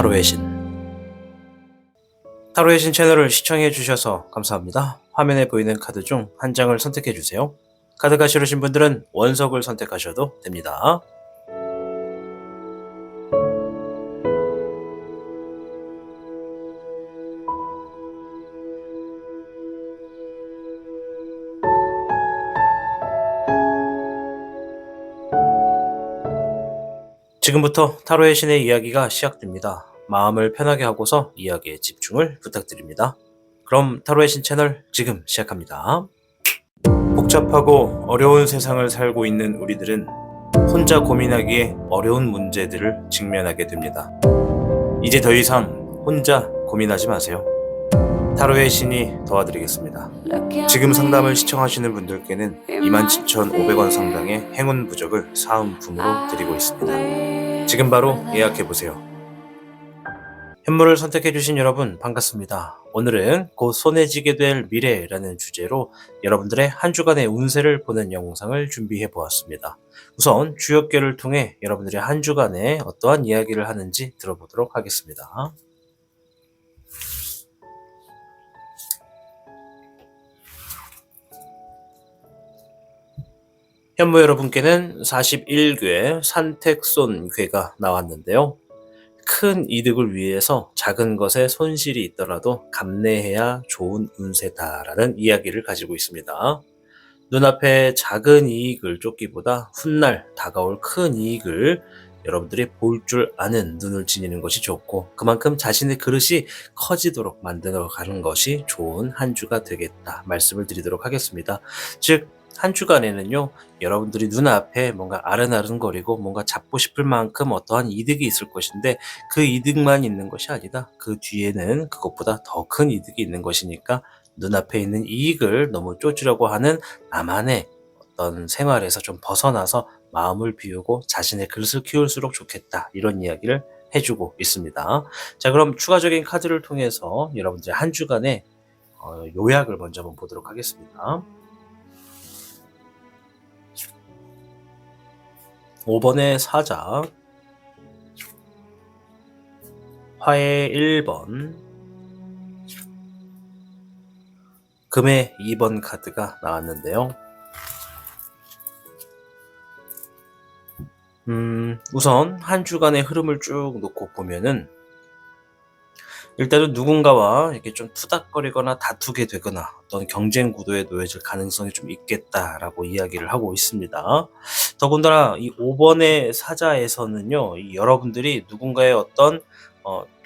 타로의 신. 타로의 신 채널을 시청해 주셔서 감사합니다. 화면에 보이는 카드 중 한 장을 선택해 주세요. 카드가 싫으신 분들은 원석을 선택하셔도 됩니다. 지금부터 타로의 신의 이야기가 시작됩니다. 마음을 편하게 하고서 이야기에 집중을 부탁드립니다. 그럼 타로의 신 채널 지금 시작합니다. 복잡하고 어려운 세상을 살고 있는 우리들은 혼자 고민하기에 어려운 문제들을 직면하게 됩니다. 이제 더 이상 혼자 고민하지 마세요. 타로의 신이 도와드리겠습니다. 지금 상담을 시청하시는 분들께는 27,500원 상당의 행운 부적을 사은품으로 드리고 있습니다. 지금 바로 예약해보세요. 현물을 선택해주신 여러분 반갑습니다. 오늘은 곧 손에 쥐게 될 미래라는 주제로 여러분들의 한 주간의 운세를 보는 영상을 준비해 보았습니다. 우선 주역계를 통해 여러분들의 한 주간에 어떠한 이야기를 하는지 들어보도록 하겠습니다. 현무 여러분께는 41궤 산택손괴가 나왔는데요. 큰 이득을 위해서 작은 것에 손실이 있더라도 감내해야 좋은 운세다라는 이야기를 가지고 있습니다. 눈앞에 작은 이익을 쫓기보다 훗날 다가올 큰 이익을 여러분들이 볼 줄 아는 눈을 지니는 것이 좋고, 그만큼 자신의 그릇이 커지도록 만들어 가는 것이 좋은 한 주가 되겠다 말씀을 드리도록 하겠습니다. 즉 한 주간에는요, 여러분들이 눈앞에 뭔가 아른아른거리고 뭔가 잡고 싶을 만큼 어떠한 이득이 있을 것인데, 그 이득만 있는 것이 아니다. 그 뒤에는 그것보다 더 큰 이득이 있는 것이니까 눈앞에 있는 이익을 너무 쫓으려고 하는 나만의 어떤 생활에서 좀 벗어나서 마음을 비우고 자신의 그릇을 키울수록 좋겠다, 이런 이야기를 해주고 있습니다. 자, 그럼 추가적인 카드를 통해서 여러분들 한 주간의 요약을 먼저 한번 보도록 하겠습니다. 5번의 사자, 화의 1번, 금의 2번 카드가 나왔는데요. 우선 한 주간의 흐름을 쭉 놓고 보면은, 일단은 누군가와 이렇게 좀 투닥거리거나 다투게 되거나 어떤 경쟁 구도에 놓여질 가능성이 좀 있겠다라고 이야기를 하고 있습니다. 더군다나 이 5번의 사자에서는요, 이 여러분들이 누군가의 어떤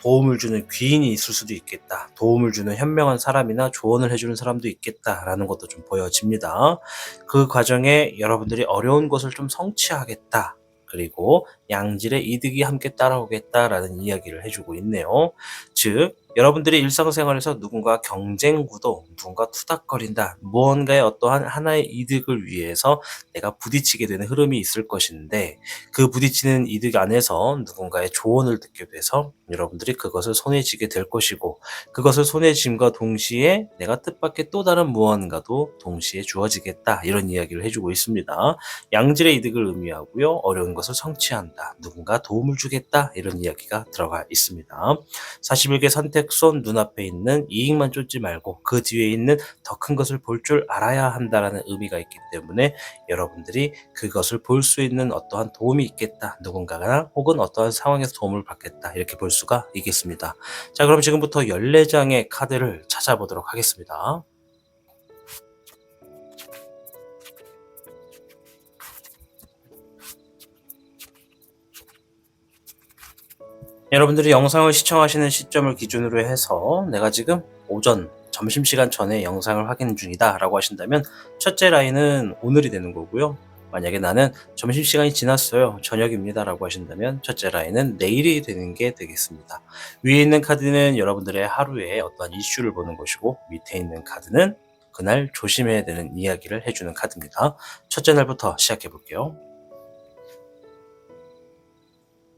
도움을 주는 귀인이 있을 수도 있겠다, 도움을 주는 현명한 사람이나 조언을 해주는 사람도 있겠다라는 것도 좀 보여집니다. 그 과정에 여러분들이 어려운 것을 좀 성취하겠다, 그리고 양질의 이득이 함께 따라오겠다라는 이야기를 해주고 있네요. 즉, 여러분들이 일상생활에서 누군가 경쟁 구도, 누군가 투닥거린다, 무언가의 어떠한 하나의 이득을 위해서 내가 부딪히게 되는 흐름이 있을 것인데, 그 부딪히는 이득 안에서 누군가의 조언을 듣게 돼서 여러분들이 그것을 손에 쥐게 될 것이고, 그것을 손에 쥔과 동시에 내가 뜻밖의 또 다른 무언가도 동시에 주어지겠다, 이런 이야기를 해주고 있습니다. 양질의 이득을 의미하고요, 어려운 것을 성취한다, 누군가 도움을 주겠다, 이런 이야기가 들어가 있습니다. 41개 선택손 눈앞에 있는 이익만 쫓지 말고 그 뒤에 있는 더 큰 것을 볼 줄 알아야 한다라는 의미가 있기 때문에 여러분들이 그것을 볼 수 있는 어떠한 도움이 있겠다, 누군가나 혹은 어떠한 상황에서 도움을 받겠다, 이렇게 볼 수가 있겠습니다. 자, 그럼 지금부터 14장의 카드를 찾아보도록 하겠습니다. 여러분들이 영상을 시청하시는 시점을 기준으로 해서 내가 지금 오전, 점심시간 전에 영상을 확인 중이다 라고 하신다면 첫째 라인은 오늘이 되는 거고요. 만약에 나는 점심시간이 지났어요, 저녁입니다 라고 하신다면 첫째 라인은 내일이 되는 게 되겠습니다. 위에 있는 카드는 여러분들의 하루에 어떠한 이슈를 보는 것이고, 밑에 있는 카드는 그날 조심해야 되는 이야기를 해주는 카드입니다. 첫째 날부터 시작해 볼게요.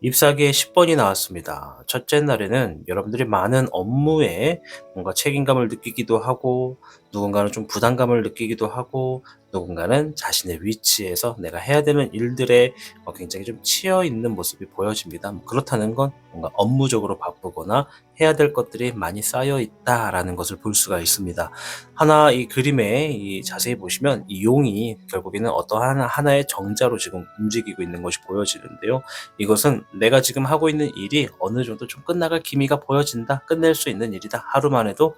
잎사귀에 10번이 나왔습니다. 첫째 날에는 여러분들이 많은 업무에 뭔가 책임감을 느끼기도 하고, 누군가는 좀 부담감을 느끼기도 하고 누군가는 자신의 위치에서 내가 해야 되는 일들에 굉장히 좀 치여 있는 모습이 보여집니다. 그렇다는 건 뭔가 업무적으로 바쁘거나 해야 될 것들이 많이 쌓여 있다라는 것을 볼 수가 있습니다. 하나 이 그림에 자세히 보시면 이 용이 결국에는 어떠한 하나의 정자로 지금 움직이고 있는 것이 보여지는데요. 이것은 내가 지금 하고 있는 일이 어느 정도 좀 끝나갈 기미가 보여진다. 끝낼 수 있는 일이다. 하루만 해도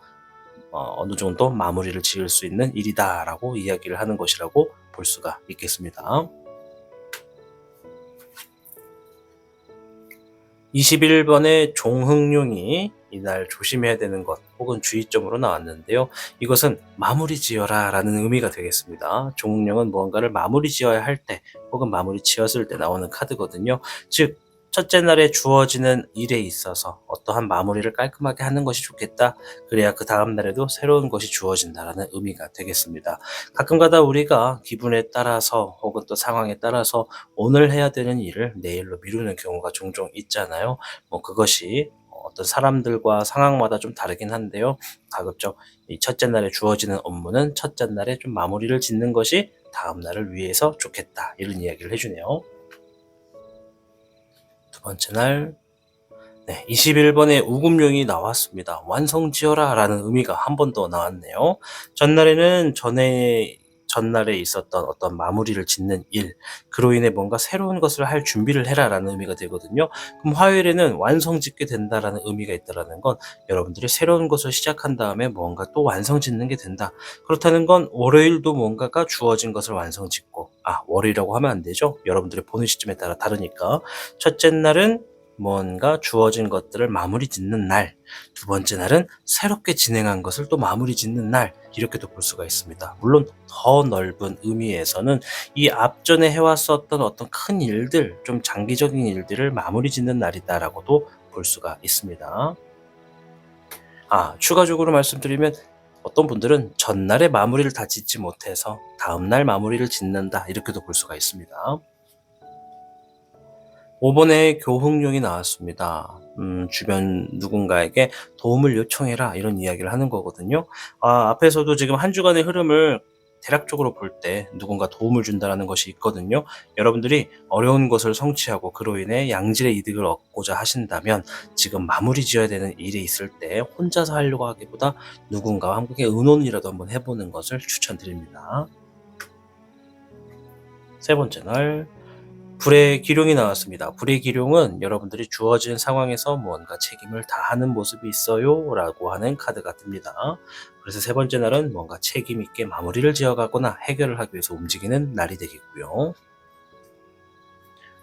어느 정도 마무리를 지을 수 있는 일이다라고 이야기를 하는 것이라고 볼 수가 있겠습니다. 21번의 종흥룡이 이날 조심해야 되는 것 혹은 주의점으로 나왔는데요. 이것은 마무리 지어라 라는 의미가 되겠습니다. 종흥룡은 무언가를 마무리 지어야 할 때 혹은 마무리 지었을 때 나오는 카드거든요. 즉 첫째 날에 주어지는 일에 있어서 어떠한 마무리를 깔끔하게 하는 것이 좋겠다. 그래야 그 다음 날에도 새로운 것이 주어진다라는 의미가 되겠습니다. 가끔가다 우리가 기분에 따라서 혹은 또 상황에 따라서 오늘 해야 되는 일을 내일로 미루는 경우가 종종 있잖아요. 그것이 어떤 사람들과 상황마다 좀 다르긴 한데요. 가급적 이 첫째 날에 주어지는 업무는 첫째 날에 좀 마무리를 짓는 것이 다음 날을 위해서 좋겠다. 이런 이야기를 해주네요. 두 번째 날, 네, 21번의 우금룡이 나왔습니다. 완성지어라 라는 의미가 한 번 더 나왔네요. 전날에는 전날에 있었던 어떤 마무리를 짓는 일, 그로 인해 뭔가 새로운 것을 할 준비를 해라 라는 의미가 되거든요. 그럼 화요일에는 완성 짓게 된다라는 의미가 있다라는 건 여러분들이 새로운 것을 시작한 다음에 뭔가 또 완성 짓는 게 된다. 그렇다는 건 월요일도 뭔가가 주어진 것을 완성 짓고, 월요일이라고 하면 안 되죠. 여러분들이 보는 시점에 따라 다르니까. 첫째 날은 뭔가 주어진 것들을 마무리 짓는 날, 두 번째 날은 새롭게 진행한 것을 또 마무리 짓는 날, 이렇게도 볼 수가 있습니다. 물론 더 넓은 의미에서는 이 앞전에 해왔었던 어떤 큰 일들, 좀 장기적인 일들을 마무리 짓는 날이다라고도 볼 수가 있습니다. 추가적으로 말씀드리면 어떤 분들은 전날에 마무리를 다 짓지 못해서 다음날 마무리를 짓는다, 이렇게도 볼 수가 있습니다. 5번에 교훈용이 나왔습니다. 주변 누군가에게 도움을 요청해라, 이런 이야기를 하는 거거든요. 앞에서도 지금 한 주간의 흐름을 대략적으로 볼 때 누군가 도움을 준다라는 것이 있거든요. 여러분들이 어려운 것을 성취하고 그로 인해 양질의 이득을 얻고자 하신다면 지금 마무리 지어야 되는 일이 있을 때 혼자서 하려고 하기보다 누군가와 함께 의논이라도 한번 해보는 것을 추천드립니다. 세 번째 날, 불의 기룡이 나왔습니다. 불의 기룡은 여러분들이 주어진 상황에서 무언가 책임을 다하는 모습이 있어요 라고 하는 카드가 듭니다. 그래서 세 번째 날은 뭔가 책임 있게 마무리를 지어가거나 해결을 하기 위해서 움직이는 날이 되겠고요.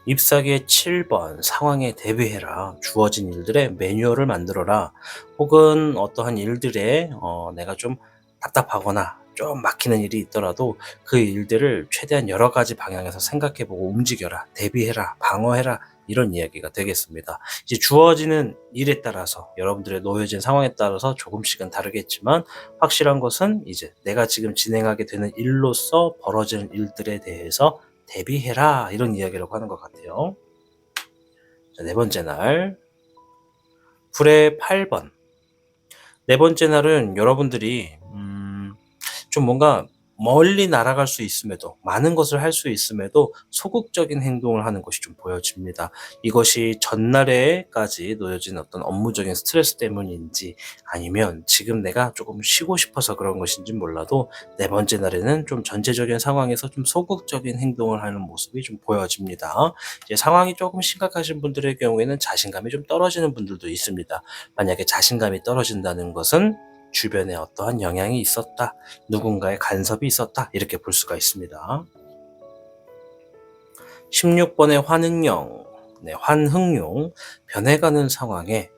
잎사귀의 7번, 상황에 대비해라. 주어진 일들의 매뉴얼을 만들어라. 혹은 어떠한 일들에 내가 좀 답답하거나 좀 막히는 일이 있더라도 그 일들을 최대한 여러 가지 방향에서 생각해보고 움직여라. 대비해라. 방어해라. 이런 이야기가 되겠습니다. 이제 주어지는 일에 따라서 여러분들의 놓여진 상황에 따라서 조금씩은 다르겠지만 확실한 것은 이제 내가 지금 진행하게 되는 일로서 벌어지는 일들에 대해서 대비해라, 이런 이야기라고 하는 것 같아요. 자, 네 번째 날, 불의 8번. 네 번째 날은 여러분들이 좀 뭔가 멀리 날아갈 수 있음에도, 많은 것을 할 수 있음에도 소극적인 행동을 하는 것이 좀 보여집니다. 이것이 전날에까지 놓여진 어떤 업무적인 스트레스 때문인지 아니면 지금 내가 조금 쉬고 싶어서 그런 것인지 몰라도 네 번째 날에는 좀 전체적인 상황에서 좀 소극적인 행동을 하는 모습이 좀 보여집니다. 이제 상황이 조금 심각하신 분들의 경우에는 자신감이 좀 떨어지는 분들도 있습니다. 만약에 자신감이 떨어진다는 것은 주변에 어떠한 영향이 있었다, 누군가의 간섭이 있었다, 이렇게 볼 수가 있습니다. 16번의 환흥용, 네, 환흥용, 변해가는 상황에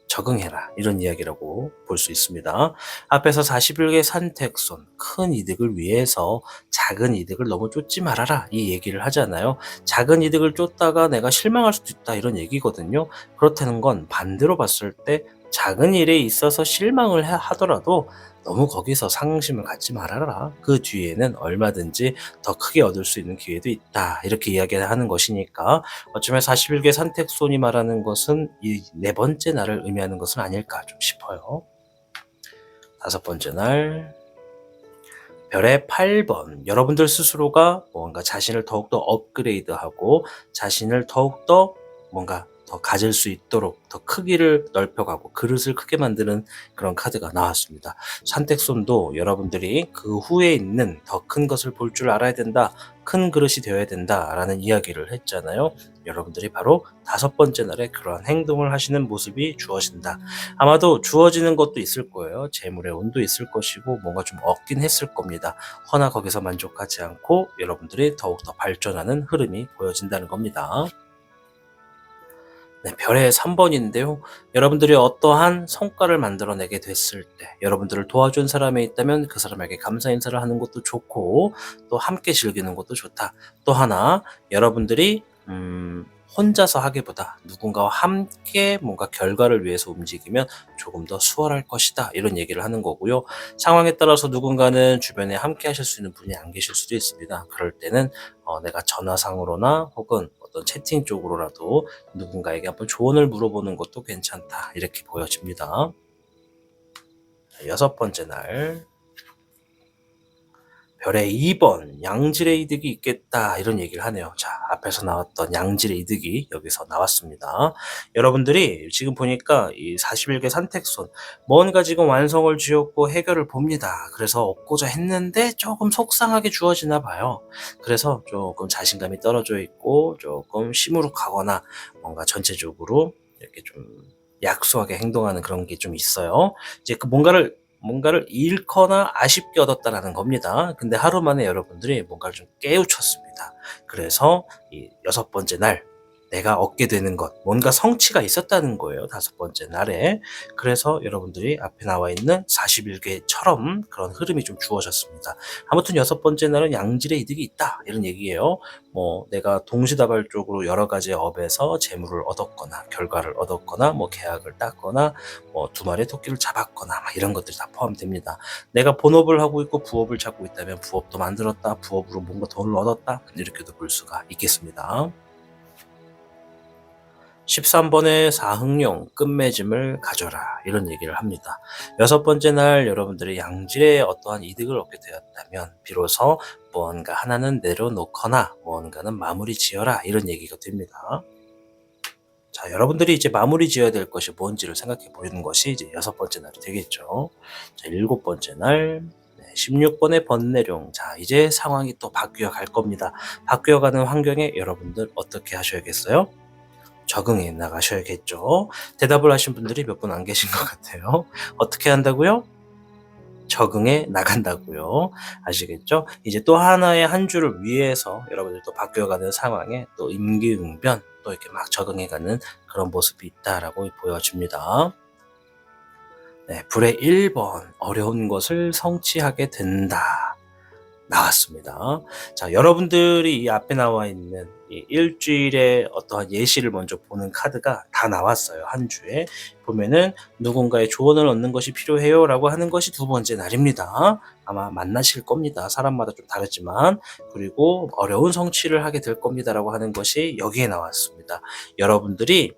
적응해라, 이런 이야기라고 볼 수 있습니다. 앞에서 41개 산택손, 큰 이득을 위해서 작은 이득을 너무 쫓지 말아라, 이 얘기를 하잖아요. 작은 이득을 쫓다가 내가 실망할 수도 있다, 이런 얘기거든요. 그렇다는 건 반대로 봤을 때 작은 일에 있어서 실망을 하더라도 너무 거기서 상심을 갖지 말아라. 그 뒤에는 얼마든지 더 크게 얻을 수 있는 기회도 있다, 이렇게 이야기를 하는 것이니까 어쩌면 41개 산택손이 말하는 것은 이 네 번째 날을 의미하는 것은 아닐까 좀 싶어요. 다섯 번째 날, 별의 8번. 여러분들 스스로가 뭔가 자신을 더욱더 업그레이드하고 자신을 더욱더 뭔가 더 가질 수 있도록 더 크기를 넓혀가고 그릇을 크게 만드는 그런 카드가 나왔습니다. 산택손도 여러분들이 그 후에 있는 더 큰 것을 볼 줄 알아야 된다. 큰 그릇이 되어야 된다라는 이야기를 했잖아요. 여러분들이 바로 5번째 날에 그러한 행동을 하시는 모습이 주어진다. 아마도 주어지는 것도 있을 거예요. 재물의 운도 있을 것이고 뭔가 좀 얻긴 했을 겁니다. 허나 거기서 만족하지 않고 여러분들이 더욱더 발전하는 흐름이 보여진다는 겁니다. 네, 별의 3번인데요. 여러분들이 어떠한 성과를 만들어내게 됐을 때 여러분들을 도와준 사람이 있다면 그 사람에게 감사 인사를 하는 것도 좋고 또 함께 즐기는 것도 좋다. 또 하나 여러분들이 혼자서 하기보다 누군가와 함께 뭔가 결과를 위해서 움직이면 조금 더 수월할 것이다. 이런 얘기를 하는 거고요. 상황에 따라서 누군가는 주변에 함께 하실 수 있는 분이 안 계실 수도 있습니다. 그럴 때는 내가 전화상으로나 혹은 어떤 채팅 쪽으로라도 누군가에게 한번 조언을 물어보는 것도 괜찮다. 이렇게 보여집니다. 6번째 날. 별의 2번, 양질의 이득이 있겠다. 이런 얘기를 하네요. 자, 앞에서 나왔던 양질의 이득이 여기서 나왔습니다. 여러분들이 지금 보니까 이 41개 산택손, 뭔가 지금 완성을 지었고 해결을 봅니다. 그래서 얻고자 했는데 조금 속상하게 주어지나 봐요. 그래서 조금 자신감이 떨어져 있고 조금 시무룩하거나 뭔가 전체적으로 이렇게 좀 약소하게 행동하는 그런 게 좀 있어요. 이제 그 뭔가를 잃거나 아쉽게 얻었다라는 겁니다. 근데 하루 만에 여러분들이 뭔가를 좀 깨우쳤습니다. 그래서 이 6번째 날 내가 얻게 되는 것, 뭔가 성취가 있었다는 거예요. 5번째 날에. 그래서 여러분들이 앞에 나와 있는 41개처럼 그런 흐름이 좀 주어졌습니다. 아무튼 6번째 날은 양질의 이득이 있다. 이런 얘기예요. 뭐 내가 동시다발적으로 여러 가지 업에서 재물을 얻었거나 결과를 얻었거나 뭐 계약을 땄거나 뭐 2마리의 토끼를 잡았거나 막 이런 것들이 다 포함됩니다. 내가 본업을 하고 있고 부업을 찾고 있다면 부업도 만들었다. 부업으로 뭔가 돈을 얻었다. 이렇게도 볼 수가 있겠습니다. 13번의 사흥용 끝맺음을 가져라 이런 얘기를 합니다. 6번째 날 여러분들이 양질의 어떠한 이득을 얻게 되었다면 비로소 무언가 하나는 내려놓거나 무언가는 마무리 지어라 이런 얘기가 됩니다. 자, 여러분들이 이제 마무리 지어야 될 것이 뭔지를 생각해 보는 것이 이제 6번째 날이 되겠죠. 자, 7번째 날 16번의 번내룡. 자, 이제 상황이 또 바뀌어 갈 겁니다. 바뀌어 가는 환경에 여러분들 어떻게 하셔야겠어요? 적응해 나가셔야겠죠. 대답을 하신 분들이 몇 분 안 계신 것 같아요. 어떻게 한다고요? 적응해 나간다고요. 아시겠죠? 이제 또 하나의 한 주를 위해서 여러분들 또 바뀌어가는 상황에 또 임기응변 또 이렇게 막 적응해가는 그런 모습이 있다라고 보여집니다. 네, 불의 1번 어려운 것을 성취하게 된다. 나왔습니다. 자, 여러분들이 이 앞에 나와 있는 이 일주일의 어떠한 예시를 먼저 보는 카드가 다 나왔어요. 한 주에. 보면은 누군가의 조언을 얻는 것이 필요해요 라고 하는 것이 2번째 날입니다. 아마 만나실 겁니다. 사람마다 좀 다르지만. 그리고 어려운 성취를 하게 될 겁니다 라고 하는 것이 여기에 나왔습니다. 여러분들이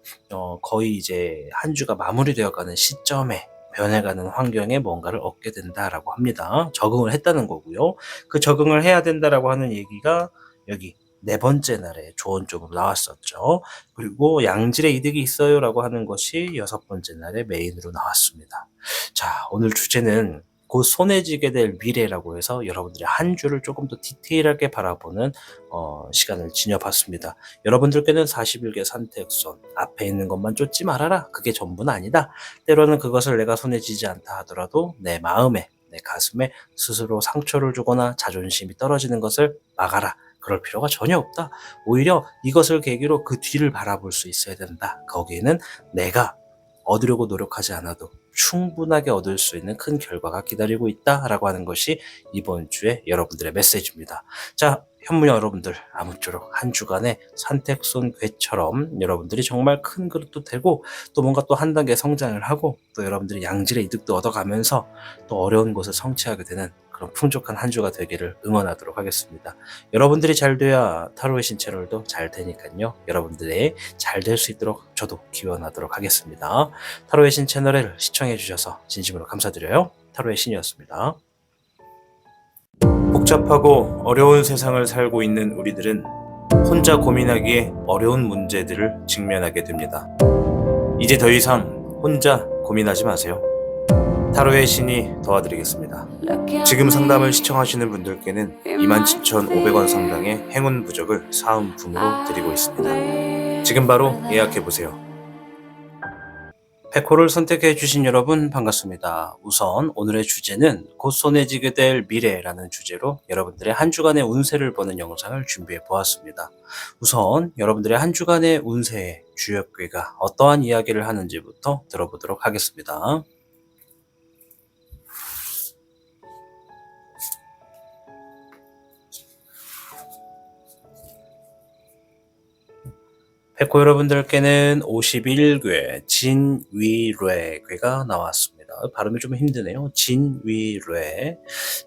거의 이제 한 주가 마무리되어 가는 시점에 변해가는 환경에 뭔가를 얻게 된다라고 합니다. 적응을 했다는 거고요. 그 적응을 해야 된다라고 하는 얘기가 여기 4번째 날에 조언 쪽으로 나왔었죠. 그리고 양질의 이득이 있어요라고 하는 것이 6번째 날에 메인으로 나왔습니다. 자, 오늘 주제는 곧 손에 쥐게 될 미래라고 해서 여러분들이 한 주를 조금 더 디테일하게 바라보는 시간을 지녀봤습니다. 여러분들께는 41개 산택손 앞에 있는 것만 쫓지 말아라. 그게 전부는 아니다. 때로는 그것을 내가 손에 쥐지 않다 하더라도 내 마음에 내 가슴에 스스로 상처를 주거나 자존심이 떨어지는 것을 막아라. 그럴 필요가 전혀 없다. 오히려 이것을 계기로 그 뒤를 바라볼 수 있어야 된다. 거기에는 내가 얻으려고 노력하지 않아도 충분하게 얻을 수 있는 큰 결과가 기다리고 있다라고 하는 것이 이번 주에 여러분들의 메시지입니다. 자, 현무 여러분들 아무쪼록 한 주간의 산택손 괴처럼 여러분들이 정말 큰 그릇도 되고 또 뭔가 또 한 단계 성장을 하고 또 여러분들이 양질의 이득도 얻어가면서 또 어려운 것을 성취하게 되는 그런 풍족한 한 주가 되기를 응원하도록 하겠습니다. 여러분들이 잘 돼야 타로의 신 채널도 잘 되니까요. 여러분들의 잘 될 수 있도록 저도 기원하도록 하겠습니다. 타로의 신 채널을 시청해 주셔서 진심으로 감사드려요. 타로의 신이었습니다. 복잡하고 어려운 세상을 살고 있는 우리들은 혼자 고민하기에 어려운 문제들을 직면하게 됩니다. 이제 더 이상 혼자 고민하지 마세요. 타로의 신이 도와드리겠습니다. 지금 상담을 시청하시는 분들께는 27,500원 상당의 행운 부적을 사은품으로 드리고 있습니다. 지금 바로 예약해보세요. 백호를 선택해주신 여러분 반갑습니다. 우선 오늘의 주제는 곧 손에 쥐게 될 미래라는 주제로 여러분들의 한 주간의 운세를 보는 영상을 준비해 보았습니다. 우선 여러분들의 한 주간의 운세의 주역괴가 어떠한 이야기를 하는지부터 들어보도록 하겠습니다. 백호 여러분들께는 51궤 진위뢰괴가 나왔습니다. 발음이 좀 힘드네요. 진위뢰.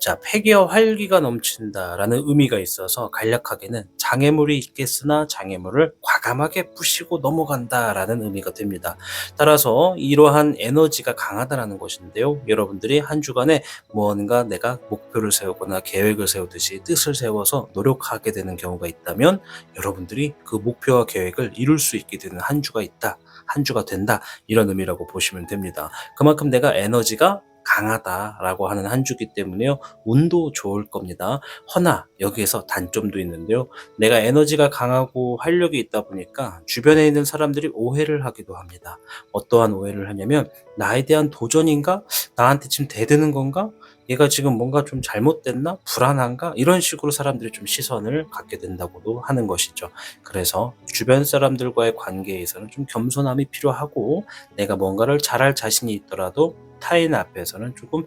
자, 패기와 활기가 넘친다라는 의미가 있어서 간략하게는 장애물이 있겠으나 장애물을 과감하게 부시고 넘어간다라는 의미가 됩니다. 따라서 이러한 에너지가 강하다라는 것인데요. 여러분들이 한 주간에 무언가 내가 목표를 세우거나 계획을 세우듯이 뜻을 세워서 노력하게 되는 경우가 있다면 여러분들이 그 목표와 계획을 이룰 수 있게 되는 한 주가 있다, 한 주가 된다, 이런 의미라고 보시면 됩니다. 그만큼 내가 에너지가 강하다라고 하는 한 주기 때문에요. 운도 좋을 겁니다. 허나 여기에서 단점도 있는데요. 내가 에너지가 강하고 활력이 있다 보니까 주변에 있는 사람들이 오해를 하기도 합니다. 어떠한 오해를 하냐면 나에 대한 도전인가? 나한테 지금 대드는 건가? 얘가 지금 뭔가 좀 잘못됐나? 불안한가? 이런 식으로 사람들이 좀 시선을 갖게 된다고도 하는 것이죠. 그래서 주변 사람들과의 관계에서는 좀 겸손함이 필요하고 내가 뭔가를 잘할 자신이 있더라도 타인 앞에서는 조금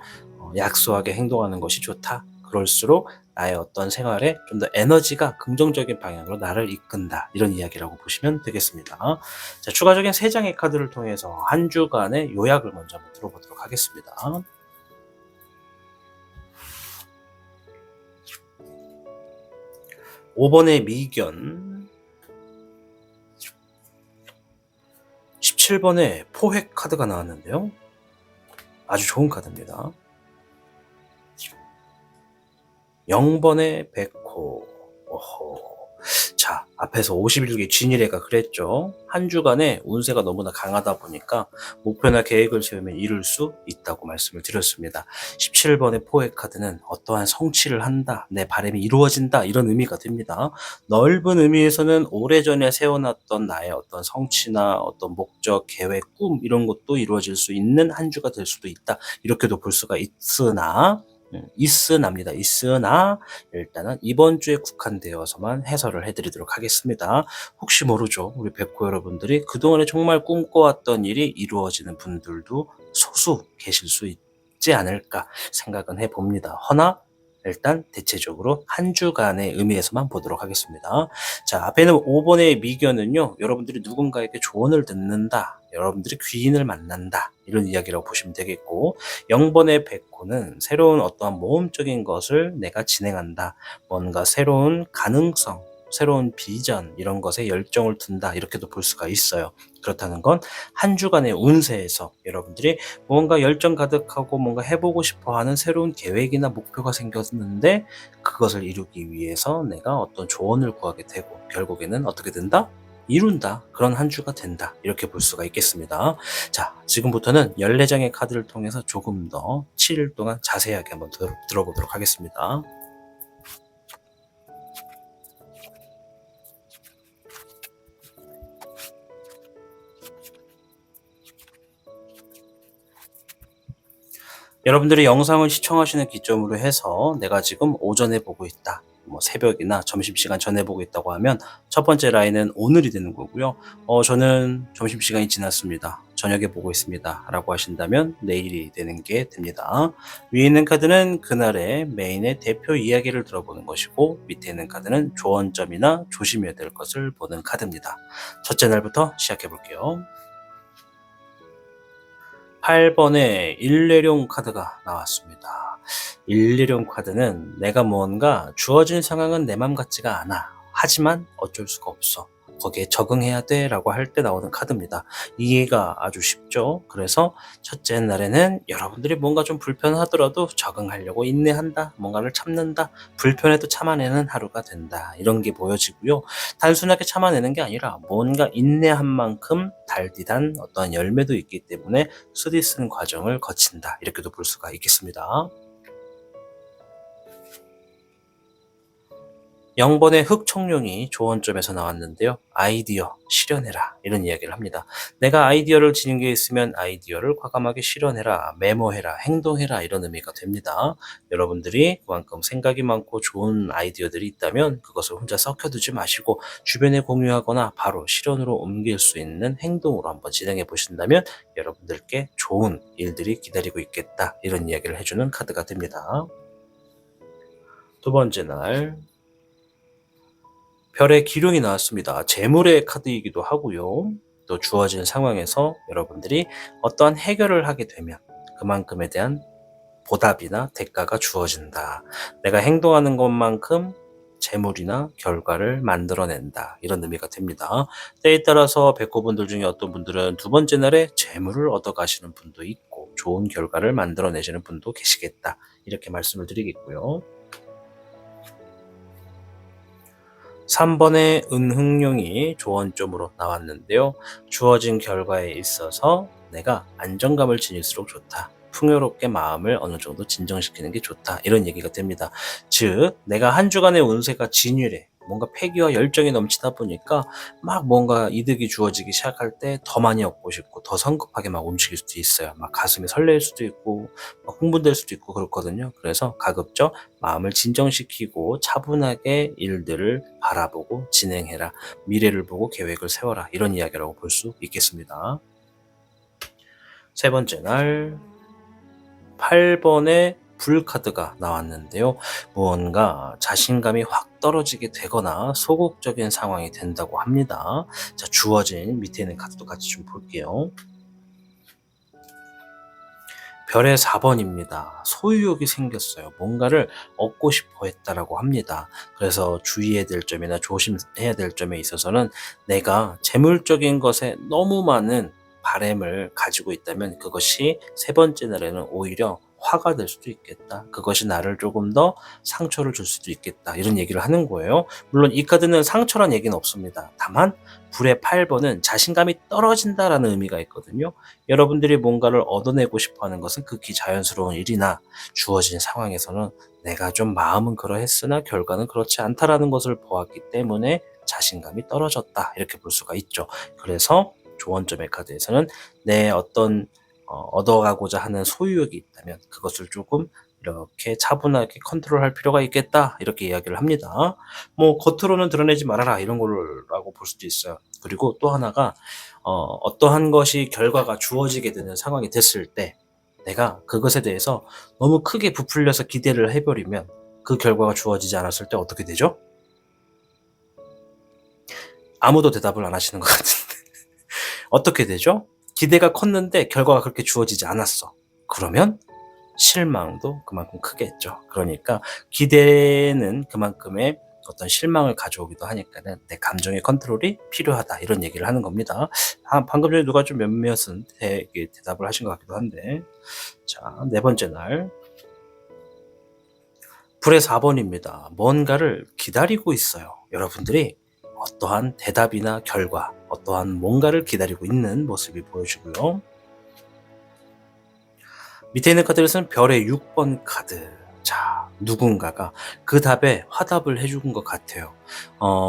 약소하게 행동하는 것이 좋다. 그럴수록 나의 어떤 생활에 좀 더 에너지가 긍정적인 방향으로 나를 이끈다. 이런 이야기라고 보시면 되겠습니다. 자, 추가적인 3장의 카드를 통해서 한 주간의 요약을 먼저 한번 들어보도록 하겠습니다. 5번의 미견, 17번의 포획 카드가 나왔는데요. 아주 좋은 카드입니다. 0번의 백호. 오호. 자, 앞에서 51개 쥐니래가 그랬죠. 한 주간에 운세가 너무나 강하다 보니까 목표나 계획을 세우면 이룰 수 있다고 말씀을 드렸습니다. 17번의 포획 카드는 어떠한 성취를 한다, 내 바람이 이루어진다, 이런 의미가 됩니다. 넓은 의미에서는 오래전에 세워놨던 나의 어떤 성취나 어떤 목적, 계획, 꿈 이런 것도 이루어질 수 있는 한 주가 될 수도 있다, 이렇게도 볼 수가 있으나 일단은 이번 주에 국한되어서만 해설을 해드리도록 하겠습니다. 혹시 모르죠, 우리 백호 여러분들이 그동안에 정말 꿈꿔왔던 일이 이루어지는 분들도 소수 계실 수 있지 않을까 생각은 해봅니다. 허나 일단 대체적으로 한 주간의 의미에서만 보도록 하겠습니다. 자, 앞에 있는 5번의 미견은요, 여러분들이 누군가에게 조언을 듣는다, 여러분들이 귀인을 만난다, 이런 이야기라고 보시면 되겠고, 0번의 백호는 새로운 어떠한 모험적인 것을 내가 진행한다, 뭔가 새로운 가능성, 새로운 비전, 이런 것에 열정을 둔다, 이렇게도 볼 수가 있어요. 그렇다는 건 한 주간의 운세에서 여러분들이 뭔가 열정 가득하고 뭔가 해보고 싶어하는 새로운 계획이나 목표가 생겼는데 그것을 이루기 위해서 내가 어떤 조언을 구하게 되고 결국에는 어떻게 된다? 이룬다. 그런 한 주가 된다. 이렇게 볼 수가 있겠습니다. 자, 지금부터는 14장의 카드를 통해서 조금 더 7일 동안 자세하게 한번 들어보도록 하겠습니다. 여러분들이 영상을 시청하시는 기점으로 해서 내가 지금 오전에 보고 있다, 뭐 새벽이나 점심시간 전에 보고 있다고 하면 첫 번째 라인은 오늘이 되는 거고요. 저는 점심시간이 지났습니다, 저녁에 보고 있습니다 라고 하신다면 내일이 되는 게 됩니다. 위에 있는 카드는 그날의 메인의 대표 이야기를 들어보는 것이고, 밑에 있는 카드는 조언점이나 조심해야 될 것을 보는 카드입니다. 첫째 날부터 시작해 볼게요. 8번의 일례룡 카드가 나왔습니다. 일례룡 카드는 내가 뭔가 주어진 상황은 내 맘 같지가 않아. 하지만 어쩔 수가 없어. 거기에 적응해야 돼라고 할 때 나오는 카드입니다. 이해가 아주 쉽죠. 그래서 첫째 날에는 여러분들이 뭔가 좀 불편하더라도 적응하려고 인내한다, 뭔가를 참는다, 불편해도 참아내는 하루가 된다, 이런 게 보여지고요. 단순하게 참아내는 게 아니라 뭔가 인내한 만큼 달디단 어떠한 열매도 있기 때문에 쓰디쓴 과정을 거친다, 이렇게도 볼 수가 있겠습니다. 0번의 흑청룡이 조언점에서 나왔는데요. 아이디어 실현해라, 이런 이야기를 합니다. 내가 아이디어를 지닌 게 있으면 아이디어를 과감하게 실현해라, 메모해라, 행동해라, 이런 의미가 됩니다. 여러분들이 그만큼 생각이 많고 좋은 아이디어들이 있다면 그것을 혼자 썩혀두지 마시고 주변에 공유하거나 바로 실현으로 옮길 수 있는 행동으로 한번 진행해 보신다면 여러분들께 좋은 일들이 기다리고 있겠다, 이런 이야기를 해주는 카드가 됩니다. 두 번째 날 별의 기룡이 나왔습니다. 재물의 카드이기도 하고요. 또 주어진 상황에서 여러분들이 어떠한 해결을 하게 되면 그만큼에 대한 보답이나 대가가 주어진다. 내가 행동하는 것만큼 재물이나 결과를 만들어낸다, 이런 의미가 됩니다. 때에 따라서 백호분들 중에 어떤 분들은 두 번째 날에 재물을 얻어가시는 분도 있고 좋은 결과를 만들어내시는 분도 계시겠다, 이렇게 말씀을 드리겠고요. 3번의 은흥룡이 조언점으로 나왔는데요. 주어진 결과에 있어서 내가 안정감을 지닐수록 좋다, 풍요롭게 마음을 어느 정도 진정시키는 게 좋다, 이런 얘기가 됩니다. 즉 내가 한 주간의 운세가 진율에 뭔가 패기와 열정이 넘치다 보니까 막 뭔가 이득이 주어지기 시작할 때 더 많이 얻고 싶고 더 성급하게 막 움직일 수도 있어요. 막 가슴이 설렐 수도 있고 막 흥분될 수도 있고 그렇거든요. 그래서 가급적 마음을 진정시키고 차분하게 일들을 바라보고 진행해라, 미래를 보고 계획을 세워라, 이런 이야기라고 볼 수 있겠습니다. 세 번째 날 8번의 불카드가 나왔는데요. 무언가 자신감이 확 떨어지게 되거나 소극적인 상황이 된다고 합니다. 자, 주어진 밑에 있는 카드도 같이 좀 볼게요. 별의 4번입니다. 소유욕이 생겼어요. 뭔가를 얻고 싶어 했다라고 합니다. 그래서 주의해야 될 점이나 조심해야 될 점에 있어서는 내가 재물적인 것에 너무 많은 바램을 가지고 있다면 그것이 세 번째 날에는 오히려 화가 될 수도 있겠다, 그것이 나를 조금 더 상처를 줄 수도 있겠다, 이런 얘기를 하는 거예요. 물론 이 카드는 상처란 얘기는 없습니다. 다만 불의 8번은 자신감이 떨어진다라는 의미가 있거든요. 여러분들이 뭔가를 얻어내고 싶어 하는 것은 극히 자연스러운 일이나 주어진 상황에서는 내가 좀 마음은 그러했으나 결과는 그렇지 않다라는 것을 보았기 때문에 자신감이 떨어졌다, 이렇게 볼 수가 있죠. 그래서 조언점의 카드에서는 내 어떤 얻어가고자 하는 소유욕이 있다면 그것을 조금 이렇게 차분하게 컨트롤할 필요가 있겠다, 이렇게 이야기를 합니다. 뭐 겉으로는 드러내지 말아라, 이런 거라고 볼 수도 있어요. 그리고 또 하나가 어떠한 것이 결과가 주어지게 되는 상황이 됐을 때 내가 그것에 대해서 너무 크게 부풀려서 기대를 해버리면 그 결과가 주어지지 않았을 때 어떻게 되죠? 아무도 대답을 안 하시는 것 같은데 어떻게 되죠? 기대가 컸는데 결과가 그렇게 주어지지 않았어. 그러면 실망도 그만큼 크겠죠. 그러니까 기대는 그만큼의 어떤 실망을 가져오기도 하니까는 내 감정의 컨트롤이 필요하다, 이런 얘기를 하는 겁니다. 방금 전에 누가 좀 몇몇은 대답을 하신 것 같기도 한데. 자, 네 번째 날 불의 4번입니다. 뭔가를 기다리고 있어요. 여러분들이 어떠한 대답이나 결과, 어떠한 뭔가를 기다리고 있는 모습이 보여지고요. 밑에 있는 카드에서는 별의 6번 카드. 자, 누군가가 그 답에 화답을 해준 것 같아요.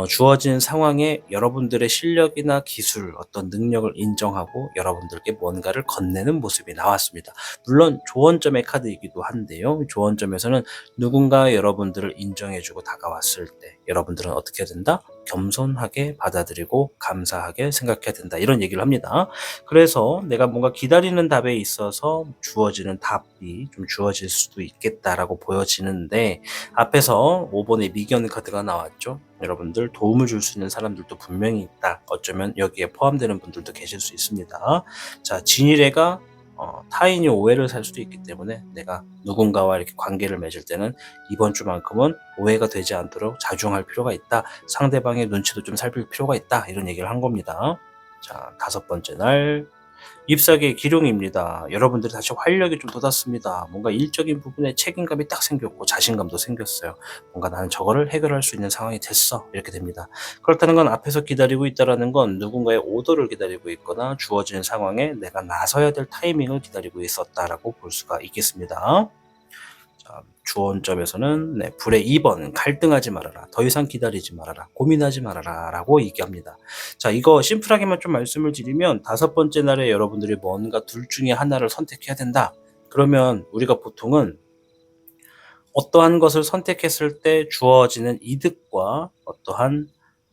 주어진 상황에 여러분들의 실력이나 기술, 어떤 능력을 인정하고 여러분들께 뭔가를 건네는 모습이 나왔습니다. 물론 조언점의 카드이기도 한데요. 조언점에서는 누군가 여러분들을 인정해주고 다가왔을 때 여러분들은 어떻게 해야 된다? 겸손하게 받아들이고 감사하게 생각해야 된다, 이런 얘기를 합니다. 그래서 내가 뭔가 기다리는 답에 있어서 주어지는 답이 좀 주어질 수도 있겠다라고 보여지는데 앞에서 5번의 미견 카드가 나왔죠. 여러분들 도움을 줄 수 있는 사람들도 분명히 있다. 어쩌면 여기에 포함되는 분들도 계실 수 있습니다. 자, 진일애가 타인이 오해를 살 수도 있기 때문에 내가 누군가와 이렇게 관계를 맺을 때는 이번 주만큼은 오해가 되지 않도록 자중할 필요가 있다. 상대방의 눈치도 좀 살필 필요가 있다. 이런 얘기를 한 겁니다. 자, 5번째 날 잎사귀의 기룡입니다. 여러분들이 다시 활력이 좀 돋았습니다. 뭔가 일적인 부분에 책임감이 딱 생겼고 자신감도 생겼어요. 뭔가 나는 저거를 해결할 수 있는 상황이 됐어. 이렇게 됩니다. 그렇다는 건 앞에서 기다리고 있다라는 건 누군가의 오더를 기다리고 있거나 주어진 상황에 내가 나서야 될 타이밍을 기다리고 있었다라고 볼 수가 있겠습니다. 자, 주어점에서는 불의 2번 갈등하지 말아라. 더 이상 기다리지 말아라. 고민하지 말아라. 라고 얘기합니다. 자, 이거 심플하게만 좀 말씀을 드리면 5번째 날에 여러분들이 뭔가 둘 중에 하나를 선택해야 된다. 그러면 우리가 보통은 어떠한 것을 선택했을 때 주어지는 이득과 어떠한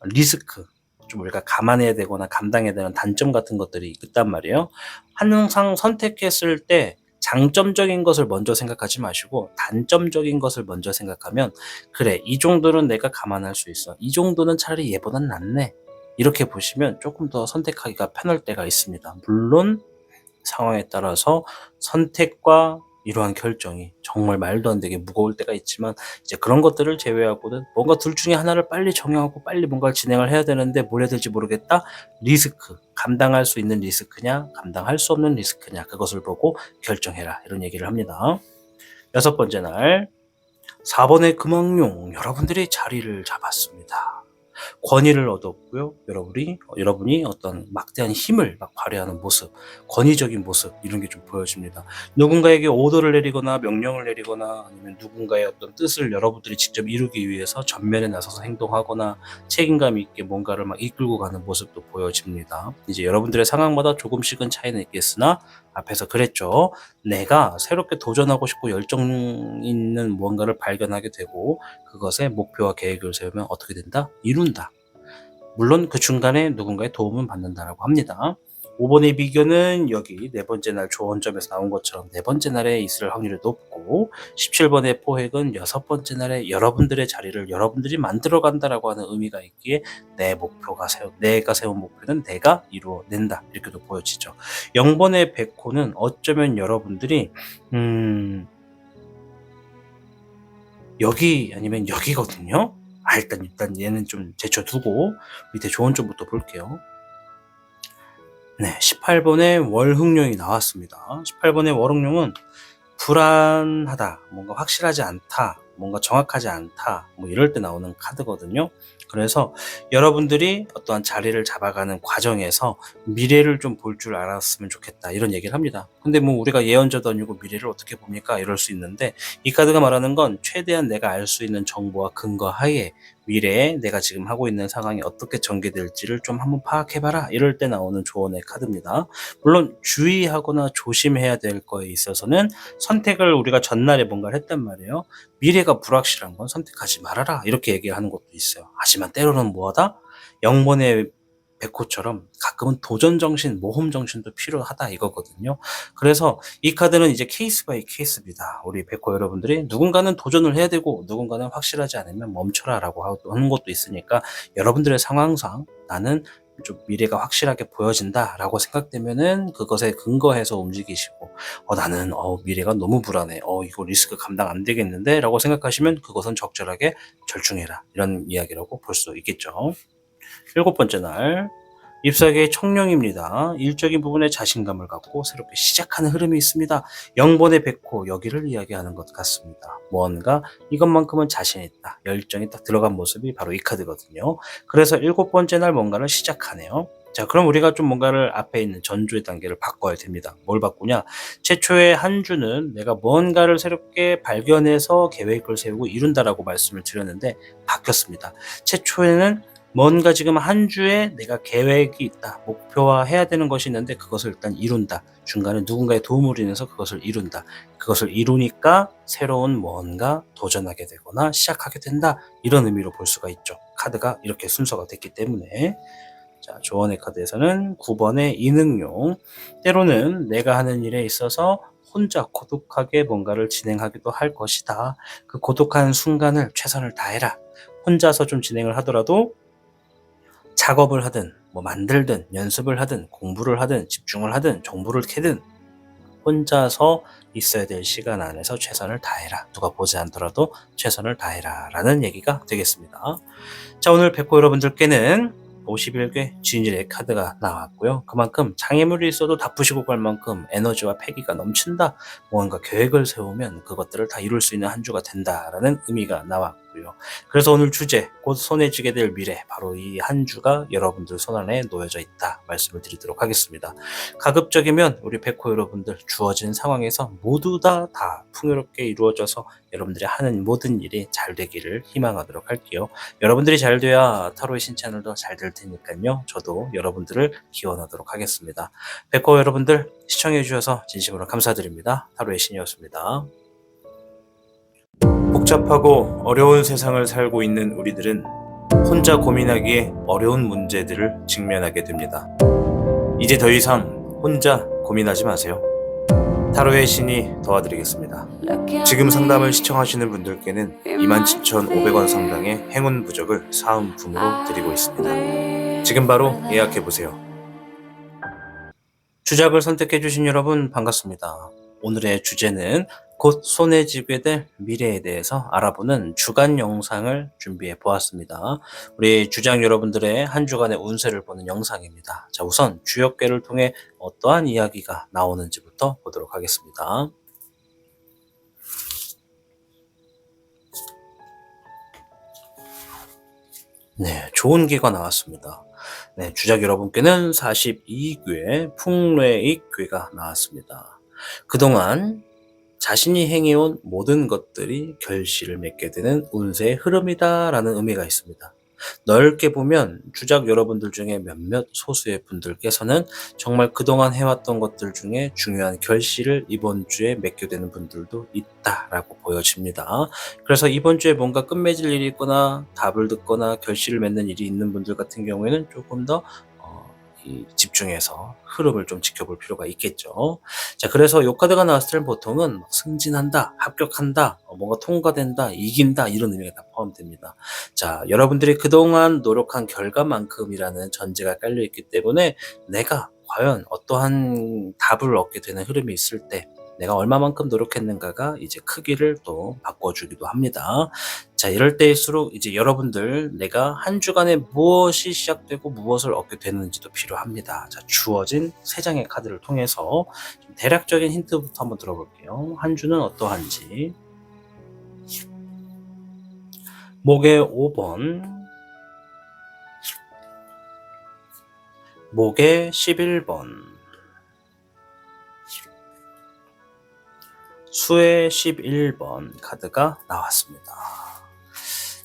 리스크, 좀 우리가 감안해야 되거나 감당해야 되는 단점 같은 것들이 있단 말이에요. 항상 선택했을 때 장점적인 것을 먼저 생각하지 마시고 단점적인 것을 먼저 생각하면, 그래, 이 정도는 내가 감안할 수 있어. 이 정도는 차라리 얘보단 낫네. 이렇게 보시면 조금 더 선택하기가 편할 때가 있습니다. 물론 상황에 따라서 선택과 이러한 결정이 정말 말도 안 되게 무거울 때가 있지만, 이제 그런 것들을 제외하고는 뭔가 둘 중에 하나를 빨리 정하고 빨리 뭔가를 진행을 해야 되는데 뭘 해야 될지 모르겠다. 리스크, 감당할 수 있는 리스크냐 감당할 수 없는 리스크냐, 그것을 보고 결정해라. 이런 얘기를 합니다. 6번째 날 4번의 금왕룡, 여러분들이 자리를 잡았습니다. 권위를 얻었고요. 여러분이 어떤 막대한 힘을 막 발휘하는 모습, 권위적인 모습, 이런 게 좀 보여집니다. 누군가에게 오더를 내리거나 명령을 내리거나 아니면 누군가의 어떤 뜻을 여러분들이 직접 이루기 위해서 전면에 나서서 행동하거나 책임감 있게 뭔가를 막 이끌고 가는 모습도 보여집니다. 이제 여러분들의 상황마다 조금씩은 차이는 있겠으나 앞에서 그랬죠. 내가 새롭게 도전하고 싶고 열정 있는 무언가를 발견하게 되고 그것에 목표와 계획을 세우면 어떻게 된다? 이룬다. 물론 그 중간에 누군가의 도움은 받는다라고 합니다. 5번의 비교는 여기 4번째 날 조언점에서 나온 것처럼 4번째 날에 있을 확률이 높고, 17번의 포획은 6번째 날에 여러분들의 자리를 여러분들이 만들어 간다라고 하는 의미가 있기에 내가 세운 목표는 내가 이루어낸다, 이렇게도 보여지죠. 0번의 백호는 어쩌면 여러분들이 여기 아니면 여기거든요. 일단 얘는 좀 제쳐두고 밑에 조언점부터 볼게요. 18번의 월흥룡이 나왔습니다. 18번의 월흥룡은 불안하다, 뭔가 확실하지 않다, 뭔가 정확하지 않다, 뭐 이럴 때 나오는 카드거든요. 그래서 여러분들이 어떠한 자리를 잡아가는 과정에서 미래를 좀 볼 줄 알았으면 좋겠다, 이런 얘기를 합니다. 근데 뭐 우리가 예언자도 아니고 미래를 어떻게 봅니까? 이럴 수 있는데, 이 카드가 말하는 건 최대한 내가 알 수 있는 정보와 근거 하에 미래에 내가 지금 하고 있는 상황이 어떻게 전개될지를 좀 한번 파악해봐라, 이럴 때 나오는 조언의 카드입니다. 물론 주의하거나 조심해야 될 거에 있어서는, 선택을 우리가 전날에 뭔가를 했단 말이에요. 미래가 불확실한 건 선택하지 말아라, 이렇게 얘기하는 것도 있어요. 하지만 때로는 뭐하다? 0번의 백호처럼 가끔은 도전정신, 모험정신도 필요하다, 이거거든요. 그래서 이 카드는 이제 케이스 바이 케이스입니다. 우리 백호 여러분들이 누군가는 도전을 해야 되고 누군가는 확실하지 않으면 멈춰라 라고 하는 것도 있으니까, 여러분들의 상황상 나는 좀 미래가 확실하게 보여진다 라고 생각되면은 그것에 근거해서 움직이시고, 나는 미래가 너무 불안해, 이거 리스크 감당 안 되겠는데 라고 생각하시면 그것은 적절하게 절충해라, 이런 이야기라고 볼 수 있겠죠. 7번째 날 잎사귀의 청룡입니다. 일적인 부분에 자신감을 갖고 새롭게 시작하는 흐름이 있습니다. 0번의 백호, 여기를 이야기하는 것 같습니다. 뭔가 이것만큼은 자신 있다, 열정이 딱 들어간 모습이 바로 이 카드거든요. 그래서 7번째 날 뭔가를 시작하네요. 자, 그럼 우리가 좀 뭔가를 앞에 있는 전주의 단계를 바꿔야 됩니다. 뭘 바꾸냐? 최초의 한 주는 내가 뭔가를 새롭게 발견해서 계획을 세우고 이룬다라고 말씀을 드렸는데 바뀌었습니다. 최초에는 뭔가 지금 한 주에 내가 계획이 있다, 목표화해야 되는 것이 있는데 그것을 일단 이룬다. 중간에 누군가의 도움을 인해서 그것을 이룬다. 그것을 이루니까 새로운 뭔가 도전하게 되거나 시작하게 된다, 이런 의미로 볼 수가 있죠. 카드가 이렇게 순서가 됐기 때문에. 자, 조언의 카드에서는 9번의 이능용, 때로는 내가 하는 일에 있어서 혼자 고독하게 뭔가를 진행하기도 할 것이다. 그 고독한 순간을 최선을 다해라. 혼자서 좀 진행을 하더라도 작업을 하든 뭐 만들든 연습을 하든 공부를 하든 집중을 하든 정보를 캐든 혼자서 있어야 될 시간 안에서 최선을 다해라. 누가 보지 않더라도 최선을 다해라 라는 얘기가 되겠습니다. 자, 오늘 뵙고 여러분들께는 51개 진실의 카드가 나왔고요. 그만큼 장애물이 있어도 다 부시고 갈 만큼 에너지와 패기가 넘친다. 뭔가 계획을 세우면 그것들을 다 이룰 수 있는 한 주가 된다라는 의미가 나왔고요. 그래서 오늘 주제, 곧 손에 쥐게 될 미래, 바로 이 한 주가 여러분들 손안에 놓여져 있다 말씀을 드리도록 하겠습니다. 가급적이면 우리 백호 여러분들 주어진 상황에서 모두 다 풍요롭게 이루어져서 여러분들이 하는 모든 일이 잘 되기를 희망하도록 할게요. 여러분들이 잘 돼야 타로의 신채널도 잘 될 테니까요. 저도 여러분들을 기원하도록 하겠습니다. 백호 여러분들 시청해 주셔서 진심으로 감사드립니다. 타로의 신이었습니다. 복잡하고 어려운 세상을 살고 있는 우리들은 혼자 고민하기에 어려운 문제들을 직면하게 됩니다. 이제 더 이상 혼자 고민하지 마세요. 타로의 신이 도와드리겠습니다. 지금 상담을 시청하시는 분들께는 27,500원 상당의 행운 부적을 사은품으로 드리고 있습니다. 지금 바로 예약해보세요. 주작을 선택해주신 여러분 반갑습니다. 오늘의 주제는 곧 손에 쥐게 될 미래에 대해서 알아보는 주간 영상을 준비해 보았습니다. 우리 주장 여러분들의 한 주간의 운세를 보는 영상입니다. 자, 우선 주역궤를 통해 어떠한 이야기가 나오는지부터 보도록 하겠습니다. 네, 좋은 기가 나왔습니다. 네, 주작 여러분께는 42궤 풍뢰익 궤가 나왔습니다. 그동안 자신이 행해온 모든 것들이 결실을 맺게 되는 운세의 흐름이다라는 의미가 있습니다. 넓게 보면 주작 여러분들 중에 몇몇 소수의 분들께서는 정말 그동안 해왔던 것들 중에 중요한 결실을 이번 주에 맺게 되는 분들도 있다라고 보여집니다. 그래서 이번 주에 뭔가 끝맺을 일이 있거나 답을 듣거나 결실을 맺는 일이 있는 분들 같은 경우에는 조금 더 집중해서 흐름을 좀 지켜볼 필요가 있겠죠. 자, 그래서 요 카드가 나왔을 때는 보통은 승진한다, 합격한다, 뭔가 통과된다, 이긴다 이런 의미가 다 포함됩니다. 자, 여러분들이 그동안 노력한 결과만큼이라는 전제가 깔려 있기 때문에 내가 과연 어떠한 답을 얻게 되는 흐름이 있을 때 내가 얼마만큼 노력했는가가 이제 크기를 또 바꿔주기도 합니다. 자, 이럴 때일수록 이제 여러분들 내가 한 주간에 무엇이 시작되고 무엇을 얻게 되는지도 필요합니다. 자, 주어진 3장의 카드를 통해서 좀 대략적인 힌트부터 한번 들어볼게요. 한 주는 어떠한지. 목의 5번, 목의 11번, 수의 11번 카드가 나왔습니다.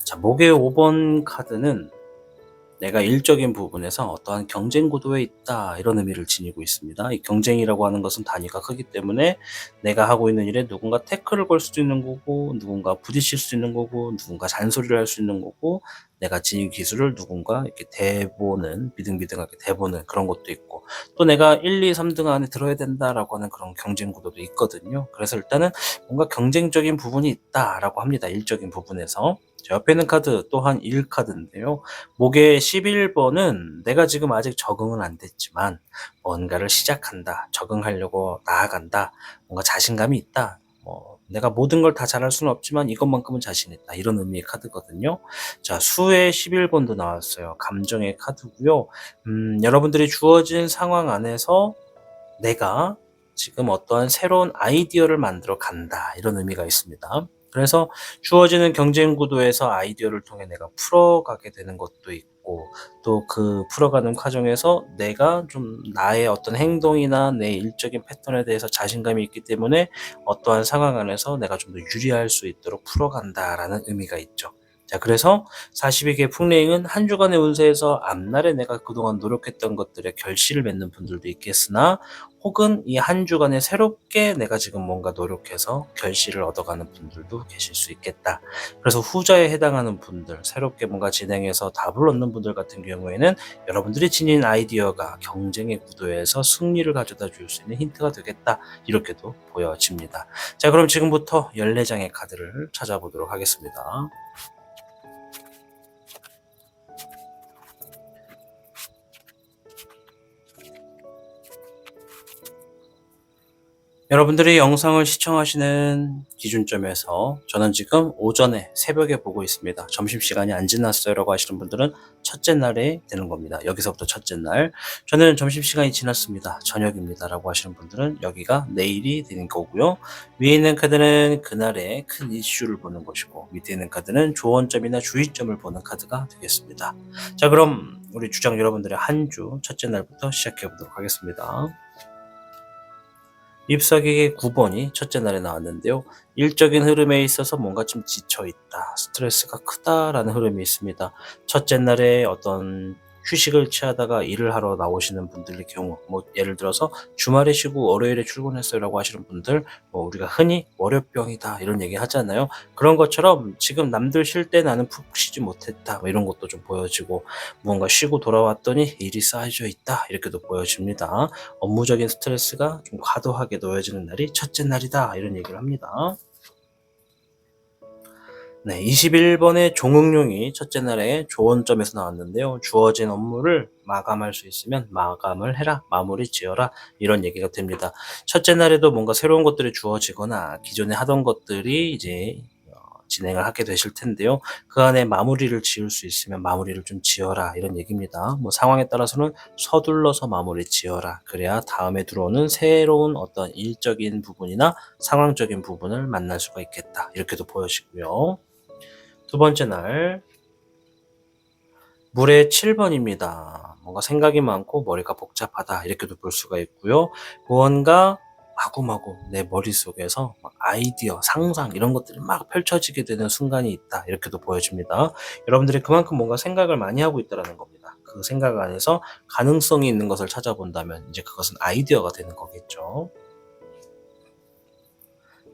자, 목의 5번 카드는 내가 일적인 부분에서 어떠한 경쟁 구도에 있다 이런 의미를 지니고 있습니다. 이 경쟁이라고 하는 것은 단위가 크기 때문에 내가 하고 있는 일에 누군가 태클을 걸 수도 있는 거고 누군가 부딪힐 수 있는 거고 누군가 잔소리를 할 수 있는 거고 내가 지닌 기술을 누군가 이렇게 대보는 비등비등하게 대보는 그런 것도 있고 또 내가 1, 2, 3등 안에 들어야 된다라고 하는 그런 경쟁 구도도 있거든요. 그래서 일단은 뭔가 경쟁적인 부분이 있다라고 합니다. 일적인 부분에서. 옆에 있는 카드 또한 1카드인데요. 목의 11번은 내가 지금 아직 적응은 안 됐지만 뭔가를 시작한다, 적응하려고 나아간다, 뭔가 자신감이 있다, 내가 모든 걸 다 잘할 수는 없지만 이것만큼은 자신 있다 이런 의미의 카드거든요. 자, 수의 11번도 나왔어요. 감정의 카드고요. 여러분들이 주어진 상황 안에서 내가 지금 어떠한 새로운 아이디어를 만들어 간다 이런 의미가 있습니다. 그래서 주어지는 경쟁 구도에서 아이디어를 통해 내가 풀어가게 되는 것도 있고 또 그 풀어가는 과정에서 내가 좀 나의 어떤 행동이나 내 일적인 패턴에 대해서 자신감이 있기 때문에 어떠한 상황 안에서 내가 좀 더 유리할 수 있도록 풀어간다라는 의미가 있죠. 자, 그래서 42개 풍레잉은 한 주간의 운세에서 앞날에 내가 그동안 노력했던 것들의 결실을 맺는 분들도 있겠으나 혹은 이 한 주간에 새롭게 내가 지금 뭔가 노력해서 결실을 얻어가는 분들도 계실 수 있겠다. 그래서 후자에 해당하는 분들, 새롭게 뭔가 진행해서 답을 얻는 분들 같은 경우에는 여러분들이 지닌 아이디어가 경쟁의 구도에서 승리를 가져다 줄 수 있는 힌트가 되겠다. 이렇게도 보여집니다. 자, 그럼 지금부터 14장의 카드를 찾아보도록 하겠습니다. 여러분들이 영상을 시청하시는 기준점에서 저는 지금 오전에 새벽에 보고 있습니다. 점심시간이 안 지났어요 라고 하시는 분들은 첫째 날에 되는 겁니다. 여기서부터 첫째 날. 저는 점심시간이 지났습니다. 저녁입니다 라고 하시는 분들은 여기가 내일이 되는 거고요. 위에 있는 카드는 그날의 큰 이슈를 보는 것이고, 밑에 있는 카드는 조언점이나 주의점을 보는 카드가 되겠습니다. 자, 그럼 우리 주장 여러분들의 한 주 첫째 날부터 시작해 보도록 하겠습니다. 잎사귀의 9번이 첫째 날에 나왔는데요. 일적인 흐름에 있어서 뭔가 좀 지쳐있다, 스트레스가 크다라는 흐름이 있습니다. 첫째 날에 어떤 휴식을 취하다가 일을 하러 나오시는 분들의 경우, 예를 들어서 주말에 쉬고 월요일에 출근했어요 라고 하시는 분들, 우리가 흔히 월요병이다 이런 얘기 하잖아요. 그런 것처럼 지금 남들 쉴 때 나는 푹 쉬지 못했다, 이런 것도 좀 보여지고, 뭔가 쉬고 돌아왔더니 일이 쌓여져 있다, 이렇게도 보여집니다. 업무적인 스트레스가 좀 과도하게 놓여지는 날이 첫째 날이다, 이런 얘기를 합니다. 네, 21번의 종응용이 첫째 날에 조언점에서 나왔는데요. 주어진 업무를 마감할 수 있으면 마감을 해라, 마무리 지어라, 이런 얘기가 됩니다. 첫째 날에도 뭔가 새로운 것들이 주어지거나 기존에 하던 것들이 이제 진행을 하게 되실 텐데요. 그 안에 마무리를 지을 수 있으면 마무리를 좀 지어라, 이런 얘기입니다. 상황에 따라서는 서둘러서 마무리 지어라. 그래야 다음에 들어오는 새로운 어떤 일적인 부분이나 상황적인 부분을 만날 수가 있겠다, 이렇게도 보여지고요. 두 번째 날, 물의 7번입니다. 뭔가 생각이 많고 머리가 복잡하다, 이렇게도 볼 수가 있고요. 무언가 마구마구 내 머릿속에서 아이디어, 상상 이런 것들이 막 펼쳐지게 되는 순간이 있다, 이렇게도 보여집니다. 여러분들이 그만큼 뭔가 생각을 많이 하고 있다는 겁니다. 그 생각 안에서 가능성이 있는 것을 찾아본다면 이제 그것은 아이디어가 되는 거겠죠.